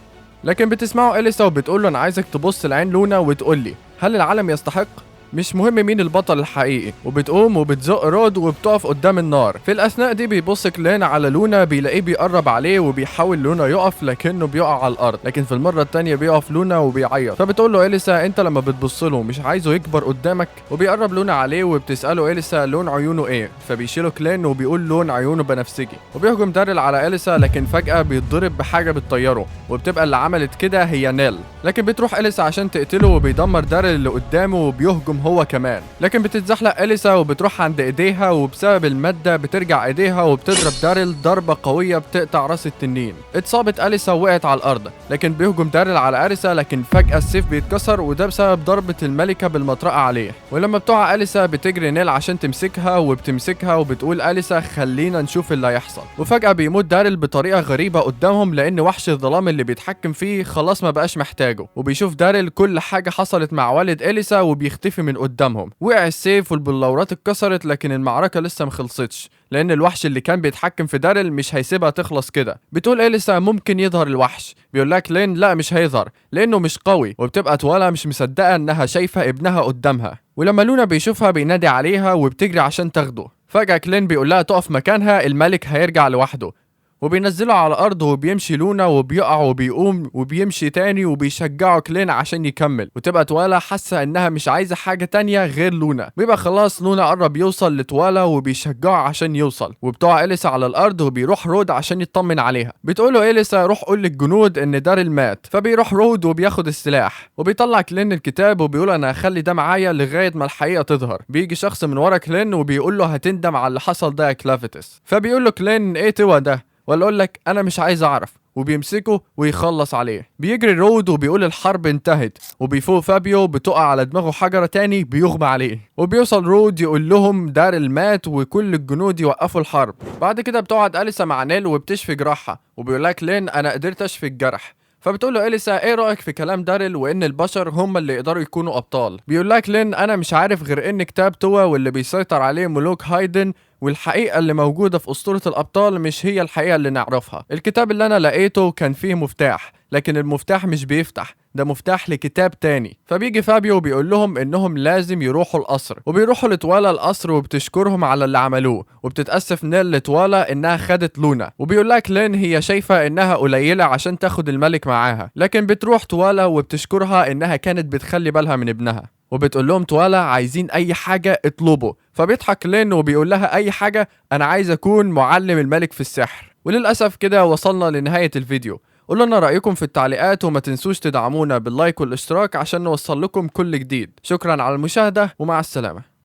لكن بتسمعه أليسا وبتقول له انا عايزك تبص لعين لونا وتقول لي هل العالم يستحق؟ مش مهم مين البطل الحقيقي. وبتقوم وبتزق رود وبتقف قدام النار. في الاثناء دي بيبص كلين على لونا، بيلاقيه بيقرب عليه وبيحاول لونا يقف، لكنه بيقع على الارض. لكن في المره الثانيه بيقف لونا وبيعيط. فبتقول له أليسا انت لما بتبص له مش عايزه يكبر قدامك؟ وبيقرب لونا عليه وبتساله أليسا لون عيونه ايه؟ فبيشيله كلين وبيقول لون عيونه بنفسجي. وبيهجم داريل على أليسا، لكن فجاه بيتضرب بحاجه بتطيره، وبتبقى اللي عملت كده هي نيل. لكن بتروح أليسا عشان تقتله، وبيدمر داريل اللي قدامه وبيهجم هو كمان. لكن بتتزحلق أليسا وبتروح عند ايديها، وبسبب المادة بترجع ايديها وبتضرب داريل ضربة قوية بتقطع راس التنين. اتصابت أليسا ووقعت على الارض، لكن بيهجم داريل على أليسا، لكن فجأة السيف بيتكسر، وده بسبب ضربة الملكة بالمطرقة عليه. ولما بتقع أليسا بتجري نيل عشان تمسكها، وبتمسكها وبتقول أليسا خلينا نشوف اللي هيحصل. وفجأة بيموت داريل بطريقة غريبة قدامهم، لان وحش الظلام اللي بيتحكم فيه خلاص ما بقاش محتاجه. وبيشوف داريل كل حاجة حصلت مع والد أليسا وبيختفي من قدامهم. وقع السيف والبلورات اتكسرت، لكن المعركة لسه مخلصتش، لان الوحش اللي كان بيتحكم في داريل مش هيسيبها تخلص كده. بتقول إليسا ممكن يظهر الوحش، بيقول لك لين لا مش هيظهر لانه مش قوي، وبتبقى توالا مش مصدقه انها شايفه ابنها قدامها. ولما لونا بيشوفها بينادي عليها وبتجري عشان تاخده. فجأة كلين بيقول لها تقف مكانها، الملك هيرجع لوحده. وبينزله على الارض وبيمشي لونا وبيقع وبيقوم وبيمشي تاني وبيشجعه كلين عشان يكمل. وتبقى توالا حاسه انها مش عايزه حاجه تانية غير لونا. بيبقى خلاص لونا قرب يوصل لتوالا وبيشجعه عشان يوصل، وبتقع إليسا على الارض وبيروح رود عشان يطمن عليها. بتقوله إليسا روح قول للجنود ان داريل مات. فبيروح رود وبياخد السلاح وبيطلع كلين الكتاب وبيقول انا هخلي ده معايا لغايه ما الحقيقه تظهر. بيجي شخص من ورا كلين وبيقول له هتندم على اللي حصل ده يا كلافيتس. فبيقول له كلين ايه توا ده، ولا اقول لك انا مش عايز اعرف، وبيمسكه ويخلص عليه. بيجري رود وبيقول الحرب انتهت، وبيفوق فابيو بتقع على دماغه حجرة تاني بيغمى عليه. وبيوصل رود يقول لهم داريل مات وكل الجنود يوقفوا الحرب. بعد كده بتقعد أليسا مع نيل وبتشفي جراحها، وبيقول لك لين انا قدرت اشفي الجرح. فبتقول له إليسا ايه رايك في كلام داريل وان البشر هم اللي يقدروا يكونوا ابطال. بيقول لك لين انا مش عارف غير ان كتاب توا واللي بيسيطر عليه ملوك هايدن، والحقيقة اللي موجودة في أسطورة الأبطال مش هي الحقيقة اللي نعرفها. الكتاب اللي أنا لقيته كان فيه مفتاح، لكن المفتاح مش بيفتح، ده مفتاح لكتاب تاني. فبيجي فابيو وبيقول لهم انهم لازم يروحوا القصر، وبيروحوا لتوالا القصر وبتشكرهم على اللي عملوه. وبتتأسف نيل لتوالا انها خدت لونا، وبيقول لك لين هي شايفة انها قليلة عشان تاخد الملك معاها، لكن بتروح توالا وبتشكرها انها كانت بتخلي بالها من ابنها. وبتقول لهم توالا عايزين اي حاجة اطلبوا. فبيضحك لين وبيقول لها اي حاجة، انا عايز اكون معلم الملك في السحر. وللأسف كده وصلنا لنهاية الفيديو. قولوا لنا رأيكم في التعليقات، وما تنسوش تدعمونا باللايك والاشتراك عشان نوصل لكم كل جديد. شكرا على المشاهدة ومع السلامة.